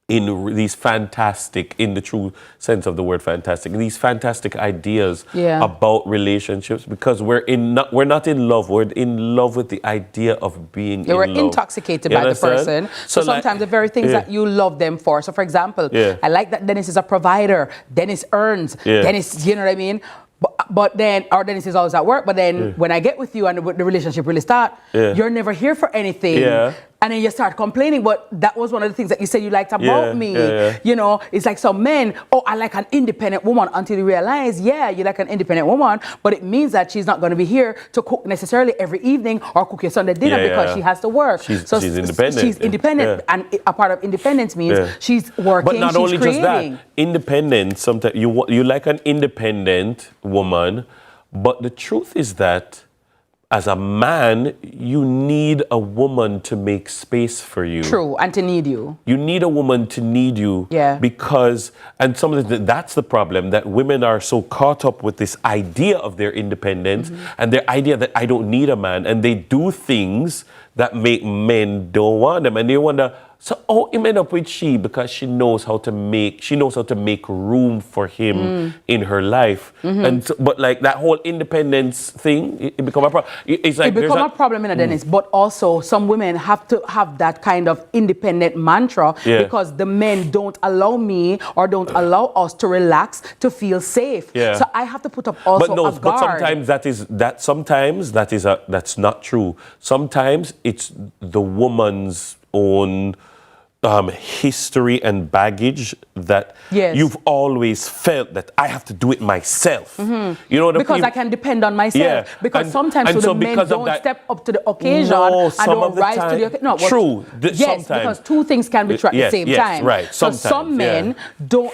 in these fantastic, in the true sense of the word fantastic, these fantastic ideas about relationships, because we're not in love. We're in love with the idea of being in love. We're intoxicated by the person. So sometimes the very things that you love them for. So for example, I like that Dennis is a provider. Dennis earns. Dennis, you know what I mean? But then, or Dennis is always at work, but then when I get with you and the relationship really start, you're never here for anything. And then you start complaining, but that was one of the things that you said you liked about me. You know, it's like some men, I like an independent woman, until you realize, you like an independent woman, but it means that she's not going to be here to cook necessarily every evening or cook your Sunday dinner because she has to work. She's independent. She's independent, and a part of independence means she's working, but not she's only creating. just that, independence, sometimes you like an independent woman, but the truth is that as a man, you need a woman to make space for you. True, and to need you. You need a woman to need you. Because, and that's the problem, that women are so caught up with this idea of their independence and their idea that I don't need a man, and they do things that make men don't want them, and they wonder, so he end up with she because she knows how to make room for him in her life. And so, but like that whole independence thing, it become a problem. It's like it become a problem in a Dennis, but also some women have to have that kind of independent mantra because the men don't allow me or don't allow us to relax, to feel safe. So I have to put up also a guard. But sometimes that's not true. Sometimes it's the woman's own history and baggage that you've always felt that I have to do it myself. You know, because I can depend on myself. Because sometimes the men don't step up to the occasion and don't rise to the occasion. No, true. Yes, because two things can be true at the same time. Right. So some men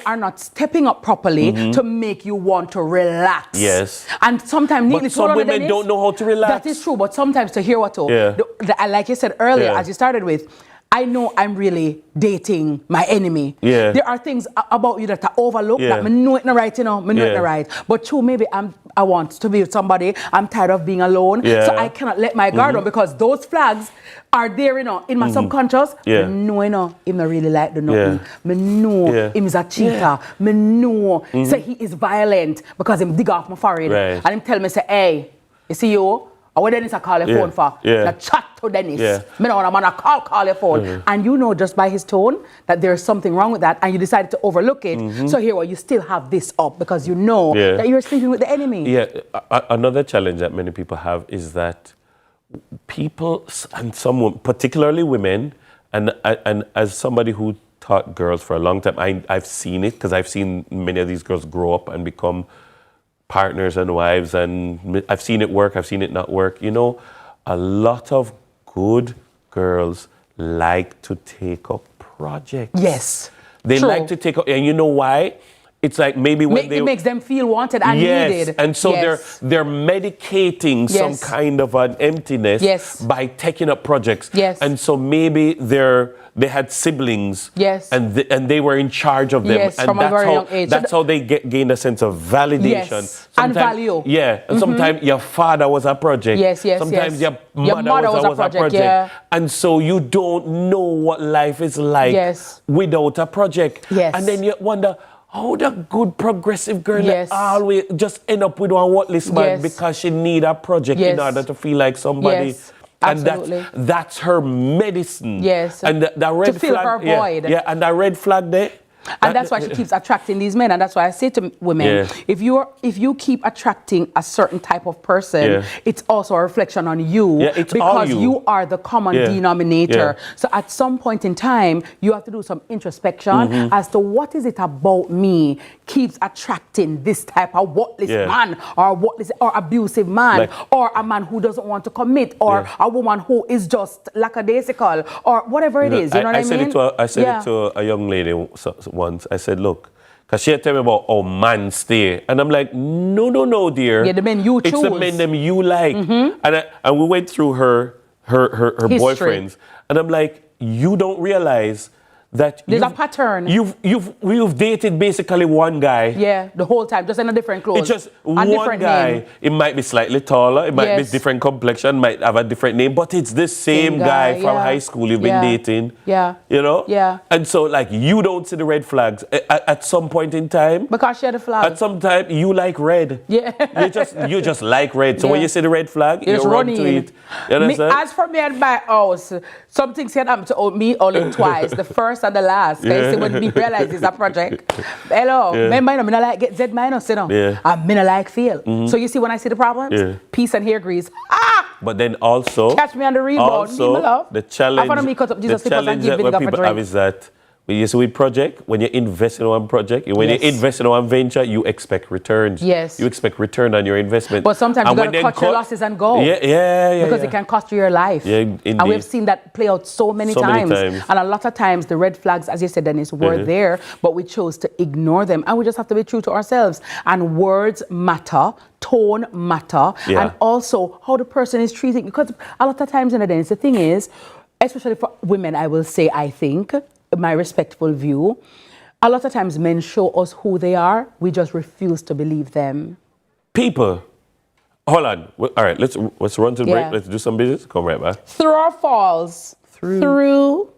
are not stepping up properly to make you want to relax. Yes. And sometimes but some women don't know how to relax. That is true, but sometimes to hear like you said earlier, as you started with, I know I'm really dating my enemy. There are things about you that I overlook that I know it not right, know it not right. But true, maybe I want to be with somebody. I'm tired of being alone, so I cannot let my guard on because those flags are there, in my subconscious. I know, him not really like the nothing. I know him is a cheater. I know say he is violent because him dig off my forehead and him tell me say, hey, you see you. What Dennis I call your phone for? The chat to Dennis. Me know I'm gonna call your phone. And you know just by his tone that there's something wrong with that and you decided to overlook it. So here you still have this up because you know that you're sleeping with the enemy. Another challenge that many people have is that people, and some, particularly women, and as somebody who taught girls for a long time, I've seen it because I've seen many of these girls grow up and become partners and wives, and I've seen it work, I've seen it not work. You know, a lot of good girls like to take up projects. Yes. They like to take up, and you know why? It's like maybe when it makes them feel wanted and needed. And so they're medicating some kind of an emptiness by taking up projects. And so maybe they had siblings. And they were in charge of them. And from a very young age. That's how they gain a sense of validation. And value. And sometimes your father was a project. Sometimes your mother was a project. And so you don't know what life is like without a project. And then you wonder, how the good progressive girl always just end up with one worthless man because she need a project in order to feel like somebody. And that's her medicine. And the red to fill flag, her void. And that red flag there, And that's why she keeps attracting these men. And that's why I say to women, if you keep attracting a certain type of person, it's also a reflection on you, because you are the common denominator. So at some point in time, you have to do some introspection as to what is it about me keeps attracting this type of worthless man, or worthless or abusive man, or a man who doesn't want to commit, or a woman who is just lackadaisical, or whatever it is. You know what I mean? I said it to a young lady once. I said, look, because she had told me about, oh, man stay. And I'm like, no, dear. Yeah, the men you choose. It's the men them you like. And we went through her boyfriends. And I'm like, you don't realize that there's a pattern. You've dated basically one guy. Yeah, the whole time, just in a different clothes. It's just one guy. Name. It might be slightly taller, it might be different complexion, might have a different name, but it's the same guy from high school you've been dating. Yeah. You know? Yeah. And so, like, you don't see the red flags at some point in time. Because she had a flag. At some time, you like red. Yeah. you just like red. So when you see the red flag, you run to it. You understand? As for me and my house, some things can happen to me only twice. The first and the last. You see, when we realize it's a project. Hello. Remember, I like get Z minus, you know. And me like fail. So you see when I see the problems? Peace and hair grease. But then also, catch me on the rebound. Also, the challenge that when people have is that you see with project, when you invest in one project, when you invest in one venture, you expect returns. Yes. You expect return on your investment. But sometimes you got to cut your losses and go. Because it can cost you your life. Yeah, indeed. And we've seen that play out so many times. And a lot of times the red flags, as you said, Dennis, were there, but we chose to ignore them. And we just have to be true to ourselves. And words matter. Tone matter. And also how the person is treating. Because a lot of times, Dennis, the thing is, especially for women, I will say, I think, my respectful view, a lot of times men show us who they are, we just refuse to believe them. People, hold on. All right, let's run to the break. Let's do some business. Come right back. Through or falls? Through.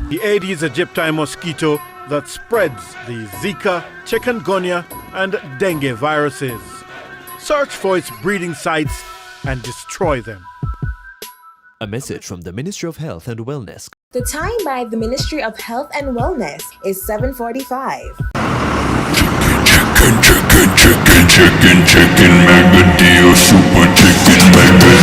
The Aedes aegypti mosquito that spreads the Zika, chikungunya, and dengue viruses. Search for its breeding sites and destroy them. A message from the Ministry of Health and Wellness. The time by the Ministry of Health and Wellness is 7:45. Chicken, mega deal, super chicken, mega deal.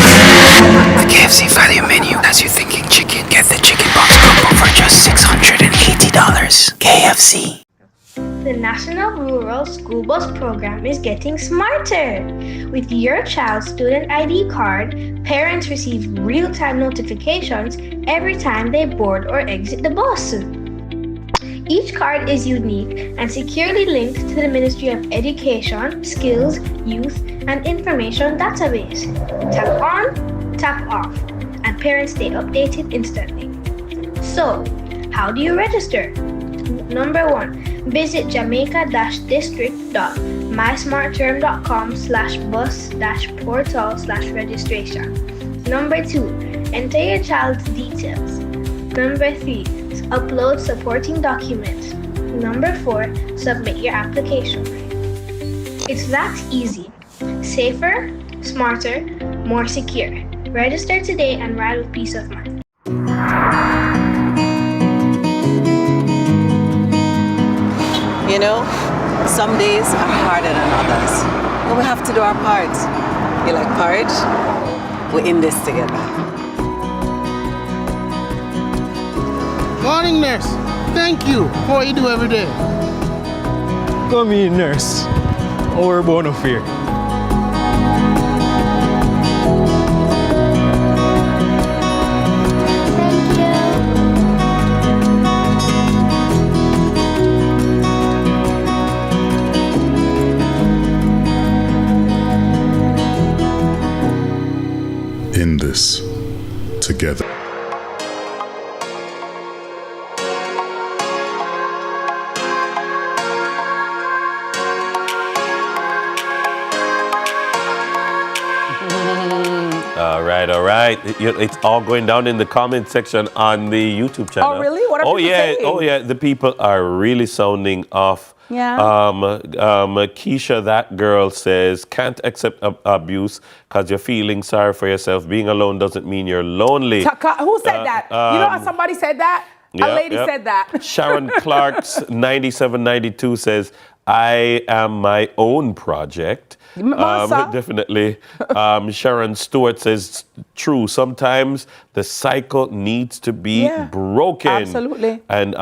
The KFC value menu has you thinking chicken. Get the chicken box combo for just $680. KFC. The National Rural School Bus Program is getting smarter. With your child's student ID card, parents receive real-time notifications every time they board or exit the bus. Each card is unique and securely linked to the Ministry of Education, Skills, Youth, and Information database. Tap on, tap off, and parents stay updated instantly. So, how do you register? Number 1, visit jamaica-district.mysmartterm.com/bus-portal/registration. Number 2, enter your child's details. Number 3, upload supporting documents. Number 4, submit your application. It's that easy. Safer, smarter, more secure. Register today and ride with peace of mind. You know, some days are harder than others, but we have to do our part. You like porridge? We're in this together. Morning, nurse. Thank you for what you do every day. Come in, nurse. Our bona fide. In this together. All right. It's all going down in the comment section on the YouTube channel. Oh, really? What What are people saying? Oh yeah, the people are really sounding off. Yeah. Keisha, that girl says, can't accept abuse because you're feeling sorry for yourself. Being alone doesn't mean you're lonely. Who said that? You know how somebody said that? A lady said that. Sharon Clark's 9792 says, I am my own project. Definitely. Sharon Stewart says, true, sometimes the cycle needs to be broken. Absolutely. And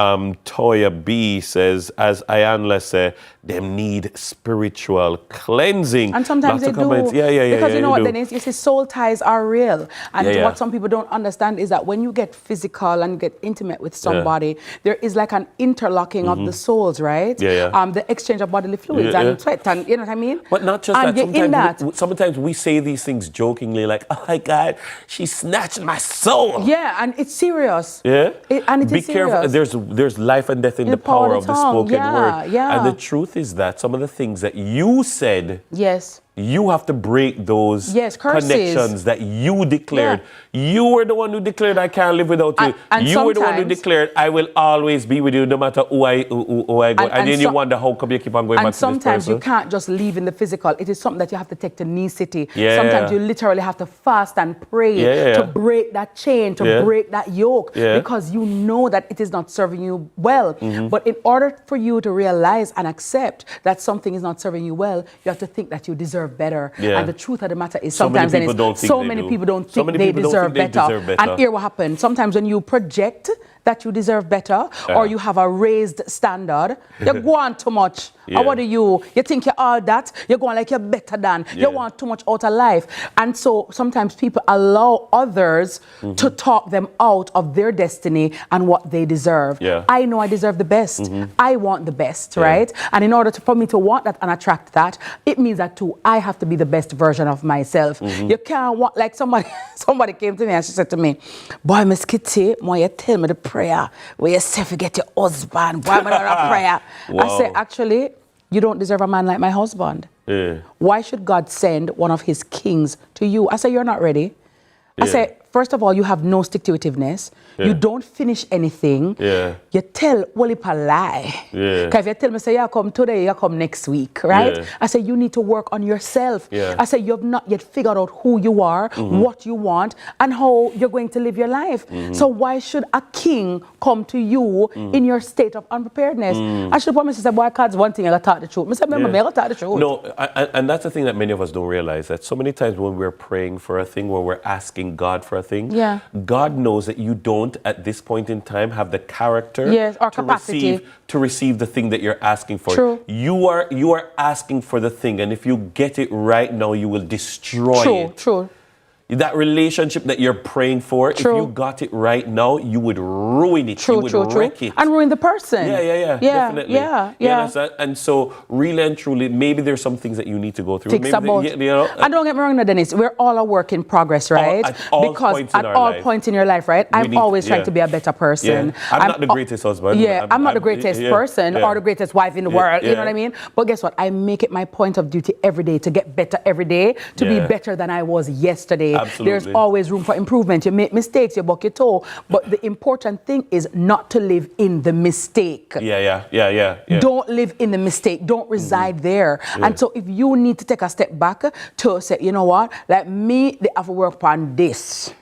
Toya B says, as Ayanla said, them need spiritual cleansing. And sometimes they do. Because you know what, Dennis, you see, soul ties are real. And what some people don't understand is that when you get physical and get intimate with somebody, there is like an interlocking of the souls, right? The exchange of bodily fluids and sweat, and you know what I mean? But not just that. Sometimes we say these things jokingly, like, oh my God, she snatched my soul. Yeah, and it's serious. Yeah? And it Be is careful. serious. There's life and death in the power of the spoken word. Yeah. And the truth is that some of the things that you said, you have to break those connections that you declared. You were the one who declared, I can't live without you. And you were the one who declared, I will always be with you no matter who I go. And then you wonder, how come you keep on going back to this person? And sometimes you can't just leave in the physical. It is something that you have to take to knee city. Sometimes you literally have to fast and pray to break that chain, to break that yoke, because you know that it is not serving you well. But in order for you to realize and accept that something is not serving you well, you have to think that you deserve better. And the truth of the matter is sometimes so many people don't think they deserve better. And here what happens, sometimes when you project that you deserve better or you have a raised standard, you go on too much. Or what do you think you're all that? You're going like you're better than. You want too much out of life. And so sometimes people allow others to talk them out of their destiny and what they deserve. I know I deserve the best. I want the best, right? And in order for me to want that and attract that, it means that too, I have to be the best version of myself. You can't want, like somebody came to me and she said to me, boy, Miss Kitty, why you tell me the prayer where you say forget your husband, why am I not a prayer? I say, actually, you don't deserve a man like my husband. Why should God send one of his kings to you? I say, you're not ready. I say, first of all, you have no stick-to-itiveness. You don't finish anything. You tell a lie. Because if you tell me, say, you come today, you come next week, right? I say, you need to work on yourself. I say, you have not yet figured out who you are, what you want, and how you're going to live your life. So why should a king come to you in your state of unpreparedness? I should promise to say, boy, God's one thing, I got to talk the truth. I say, remember, I got to talk the truth. No, and that's the thing that many of us don't realize, that so many times when we're praying for a thing, when we're asking God for a thing, God knows that you don't at this point in time have the character or capacity to receive the thing that you're asking for. True. You are asking for the thing, and if you get it right now, you will destroy it. True. That relationship that you're praying for, if you got it right now, you would ruin it. You would wreck it. And ruin the person. Definitely. Yeah. And so, really and truly, maybe there's some things that you need to go through. And don't get me wrong, Dennis, we're all a work in progress, right? Because at all points in your life, right? I'm always trying to be a better person. I'm not the greatest husband. I'm not the greatest person or the greatest wife in the world. You know what I mean? But guess what? I make it my point of duty every day to get better every day, to be better than I was yesterday. Absolutely. There's always room for improvement. You make mistakes, you buck your toe. But the important thing is not to live in the mistake. Don't live in the mistake. Don't reside there. And so if you need to take a step back to say, you know what, like me, they have to work on this.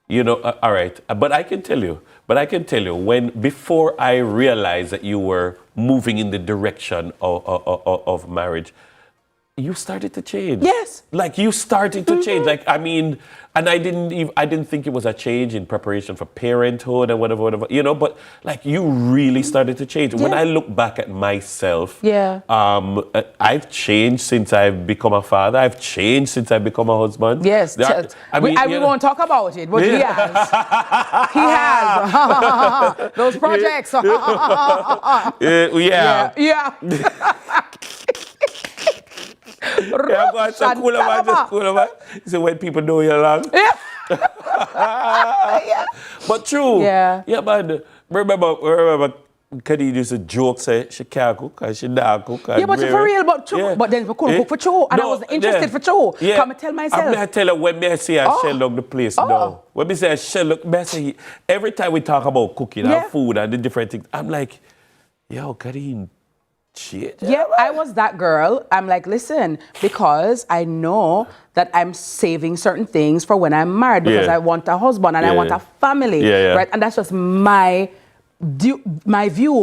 You know, all right. But I can tell you, before I realized that you were moving in the direction of marriage, you started to change. Yes. Like you started to change. Like, I mean, and I didn't think it was a change in preparation for parenthood and whatever, you know, but like you really started to change. When I look back at myself, I've changed since I've become a father. I've changed since I've become a husband. Yes. We won't talk about it, but he has. He has. Those projects. So when people know you're along. But true. Yeah. But remember Cuddy used to joke, say, she can't cook and she not cook. Yeah, but for real, but then we couldn't cook for Cho. And I wasn't interested for Cho. Yeah. Come and tell myself. I tell her when me say I shell look the place, no. When me say I shell look, me say, every time we talk about cooking and food and the different things, I'm like, yo, Cuddy, shit. Yeah, I was that girl. I'm like, listen, because I know that I'm saving certain things for when I'm married because I want a husband and I want a family, right? And that's just my view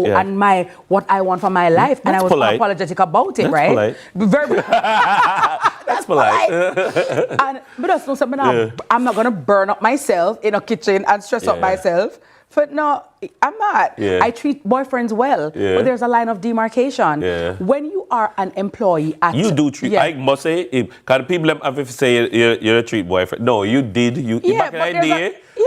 and what I want for my life, and I was apologetic about it, right? Polite. Very. That's polite. But that's not something I'm not gonna burn up myself in a kitchen and stress up myself. But no, I'm not. I treat boyfriends well, but there's a line of demarcation. When you are an employee at... You do treat... I must say, because people have to say you're a treat boyfriend. No, you did.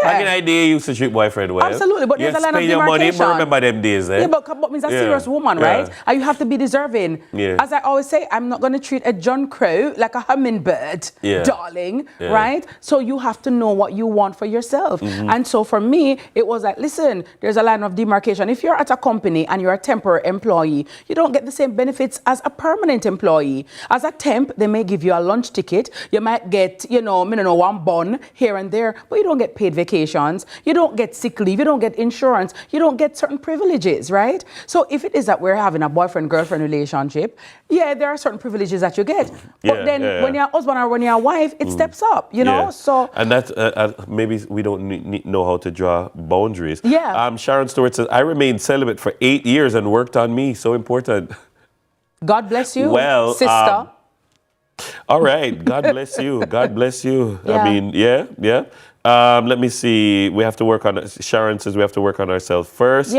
Back in the day, you used to treat boyfriend well. Absolutely, but there's a line of demarcation. Money, remember them days, eh? Yeah, but means a serious woman, right? And you have to be deserving. As I always say, I'm not going to treat a John Crow like a hummingbird, darling, right? So you have to know what you want for yourself. And so for me, it was like, listen, there's a line of demarcation. If you're at a company and you're a temporary employee, you don't get the same benefits as a permanent employee. As a temp, they may give you a lunch ticket. You might get, one bun here and there, but you don't get paid vacations. You don't get sick leave. You don't get insurance. You don't get certain privileges, right? So if it is that we're having a boyfriend-girlfriend relationship, there are certain privileges that you get. But then when you're a husband or when you're a wife, it steps up, you know? So and that's maybe we don't know how to draw boundaries. Sharon Stewart says, I remained celibate for 8 years and worked on me. So important. God bless you, sister. All right. God bless you. God bless you. I mean, let me see. We have to work on it. Sharon says we have to work on ourselves first.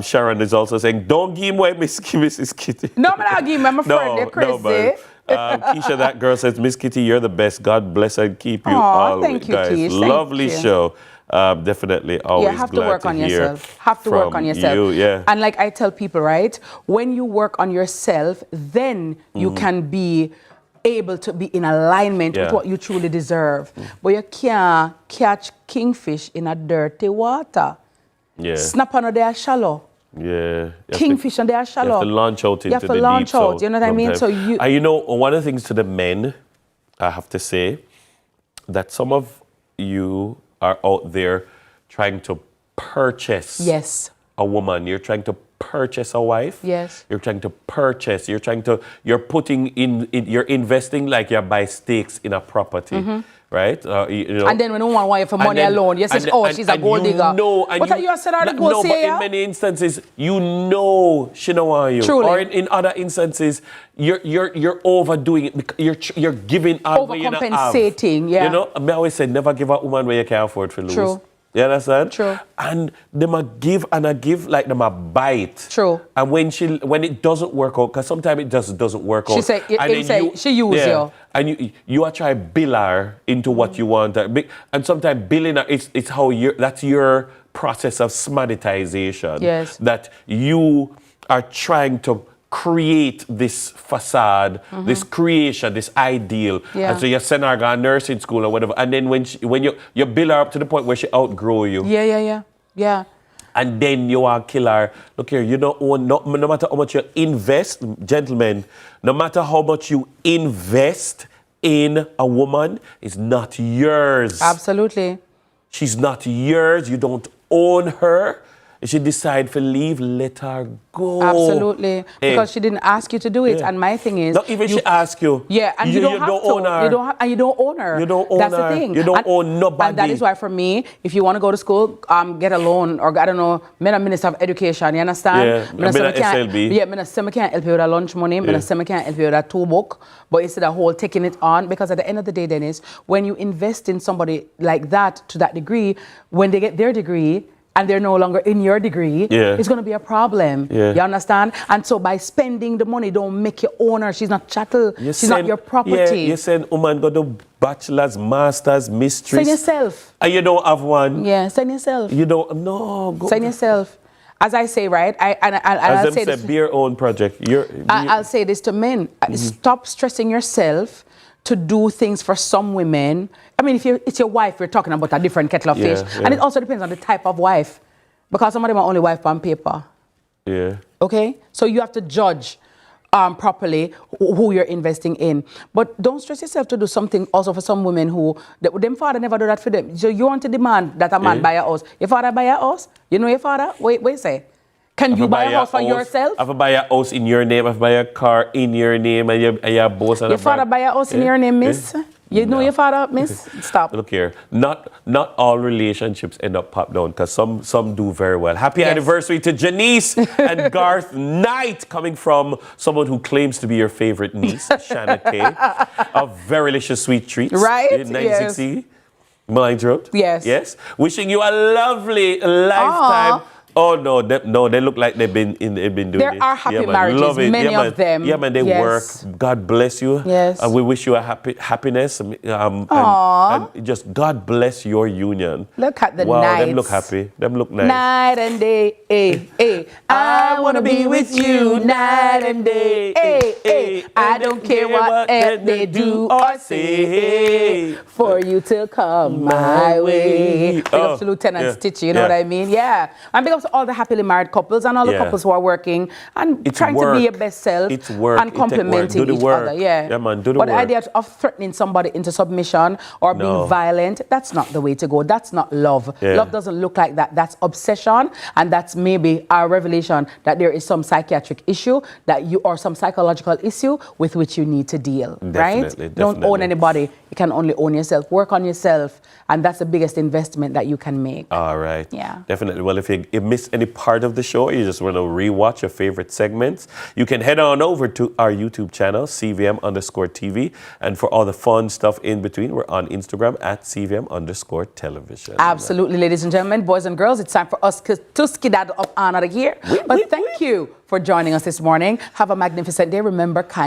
Sharon is also saying, don't give away Mrs. Kitty. No, I'm not giving I'm a friend. They're crazy. Keisha, that girl says, Miss Kitty, you're the best. God bless and keep you always. Thank you, guys. Keisha. Lovely show. Definitely always have to glad work to on hear yourself. Have to work on yourself. And like I tell people, right, when you work on yourself, then you can be able to be in alignment with what you truly deserve. But you can't catch kingfish in a dirty water. Snap on they are shallow. Kingfish and they are shallow. You have to launch out into the deep. You have to launch out, you know what I mean? So one of the things to the men, I have to say, that some of you are out there trying to purchase a woman. You're trying to purchase a wife. You're trying to purchase. You're putting in, you're investing like you buy stakes in a property. Right? And then when a woman wants for money alone, you say, she's a gold digger. But you said her to go say, but in many instances, she don't want you. Truly. Or in other instances, you're overdoing it. You're giving out what you don't have. Overcompensating, I always say, never give a woman where you can't afford to lose. True. You understand? True. And them a give and a give like them a bite. True. And when it doesn't work out, because sometimes it just doesn't work out. She use you. And you are trying to bill her into what you want. And sometimes billing her, it's how that's your process of smagnetization. That you are trying to create this facade, this creation, this ideal. And so you send her to nursing school or whatever. And then when you build her up to the point where she outgrow you. Yeah. And then you want to kill her. Look here, you don't own, no matter how much you invest, gentlemen, no matter how much you invest in a woman, it's not yours. Absolutely. She's not yours. You don't own her. If she decide to leave, let her go. Absolutely. Because she didn't ask you to do it. And my thing is... Not even she ask you. And you don't have to. Own her. You don't own her. You don't own That's her. the thing. You don't own nobody. And that is why for me, if you want to go to school, get a loan or, I don't know, I'm a Minister of Education, you understand? I'm a SLB. I can't help you with a lunch money. I can't help you with a two book. But instead of whole taking it on, because at the end of the day, Dennis, when you invest in somebody like that to that degree, when they get their degree, and they're no longer in your degree, it's going to be a problem. You understand? And so by spending the money, don't make you own her. She's not chattel. She's not your property. You send woman go to bachelor's, master's, mistress. Send yourself. And you don't have one. Send yourself. You don't, no. Go. Send yourself. As I say, right? I'll say this. Be your own project. I'll say this to men. Stop stressing yourself to do things for some women. I mean, if it's your wife, we're talking about a different kettle of fish. And it also depends on the type of wife. Because some of them are only wife on paper. Yeah. Okay? So you have to judge properly who you're investing in. But don't stress yourself to do something also for some women who, them father never do that for them. So you want to demand that a man buy a house. Your father buy a house? You know your father? What you say? Can you buy a house for yourself? I have to buy a house in your name. I have to buy a car in your name. And your boss and your father buy a house in your name, miss? You know your father, miss? Stop. Look here. Not all relationships end up pop down, because some do very well. Happy anniversary to Janice and Garth Knight, coming from someone who claims to be your favorite niece, Shanna Kay. A very delicious sweet treat. Right? In 1960. Mind Road. Yes. Yes. Wishing you a lovely lifetime. Aww. Oh no, they look like they've been doing this. There are happy marriages, love it. many of them. Yeah, man, they work. God bless you. Yes. And we wish you a happiness. And just God bless your union. Look at the wow, nights. them look happy. Them look nice. Night and day, I wanna be with you night and day, I don't care what they do or say, for you to come my way. Big up to Lieutenant Stitch, you know what I mean? Yeah. And big up to all the happily married couples and all the couples who are working and trying to be your best self and complimenting each other. Yeah, man, do the work. But the idea of threatening somebody into submission or being violent, that's not the way to go. That's not love. Love doesn't look like that. That's obsession, and that's maybe our revelation that there is some psychiatric issue or some psychological issue with which you need to deal. Definitely. Don't own anybody. You can only own yourself. Work on yourself, and that's the biggest investment that you can make. All right. Yeah. Definitely. Well, if you missed any part of the show, you just want to rewatch your favorite segments, you can head on over to our YouTube channel, CVM_TV. And for all the fun stuff in between, we're on Instagram at CVM_television. Absolutely, ladies and gentlemen, boys and girls, it's time for us to skedaddle up on out of here. But thank you for joining us this morning. Have a magnificent day. Remember,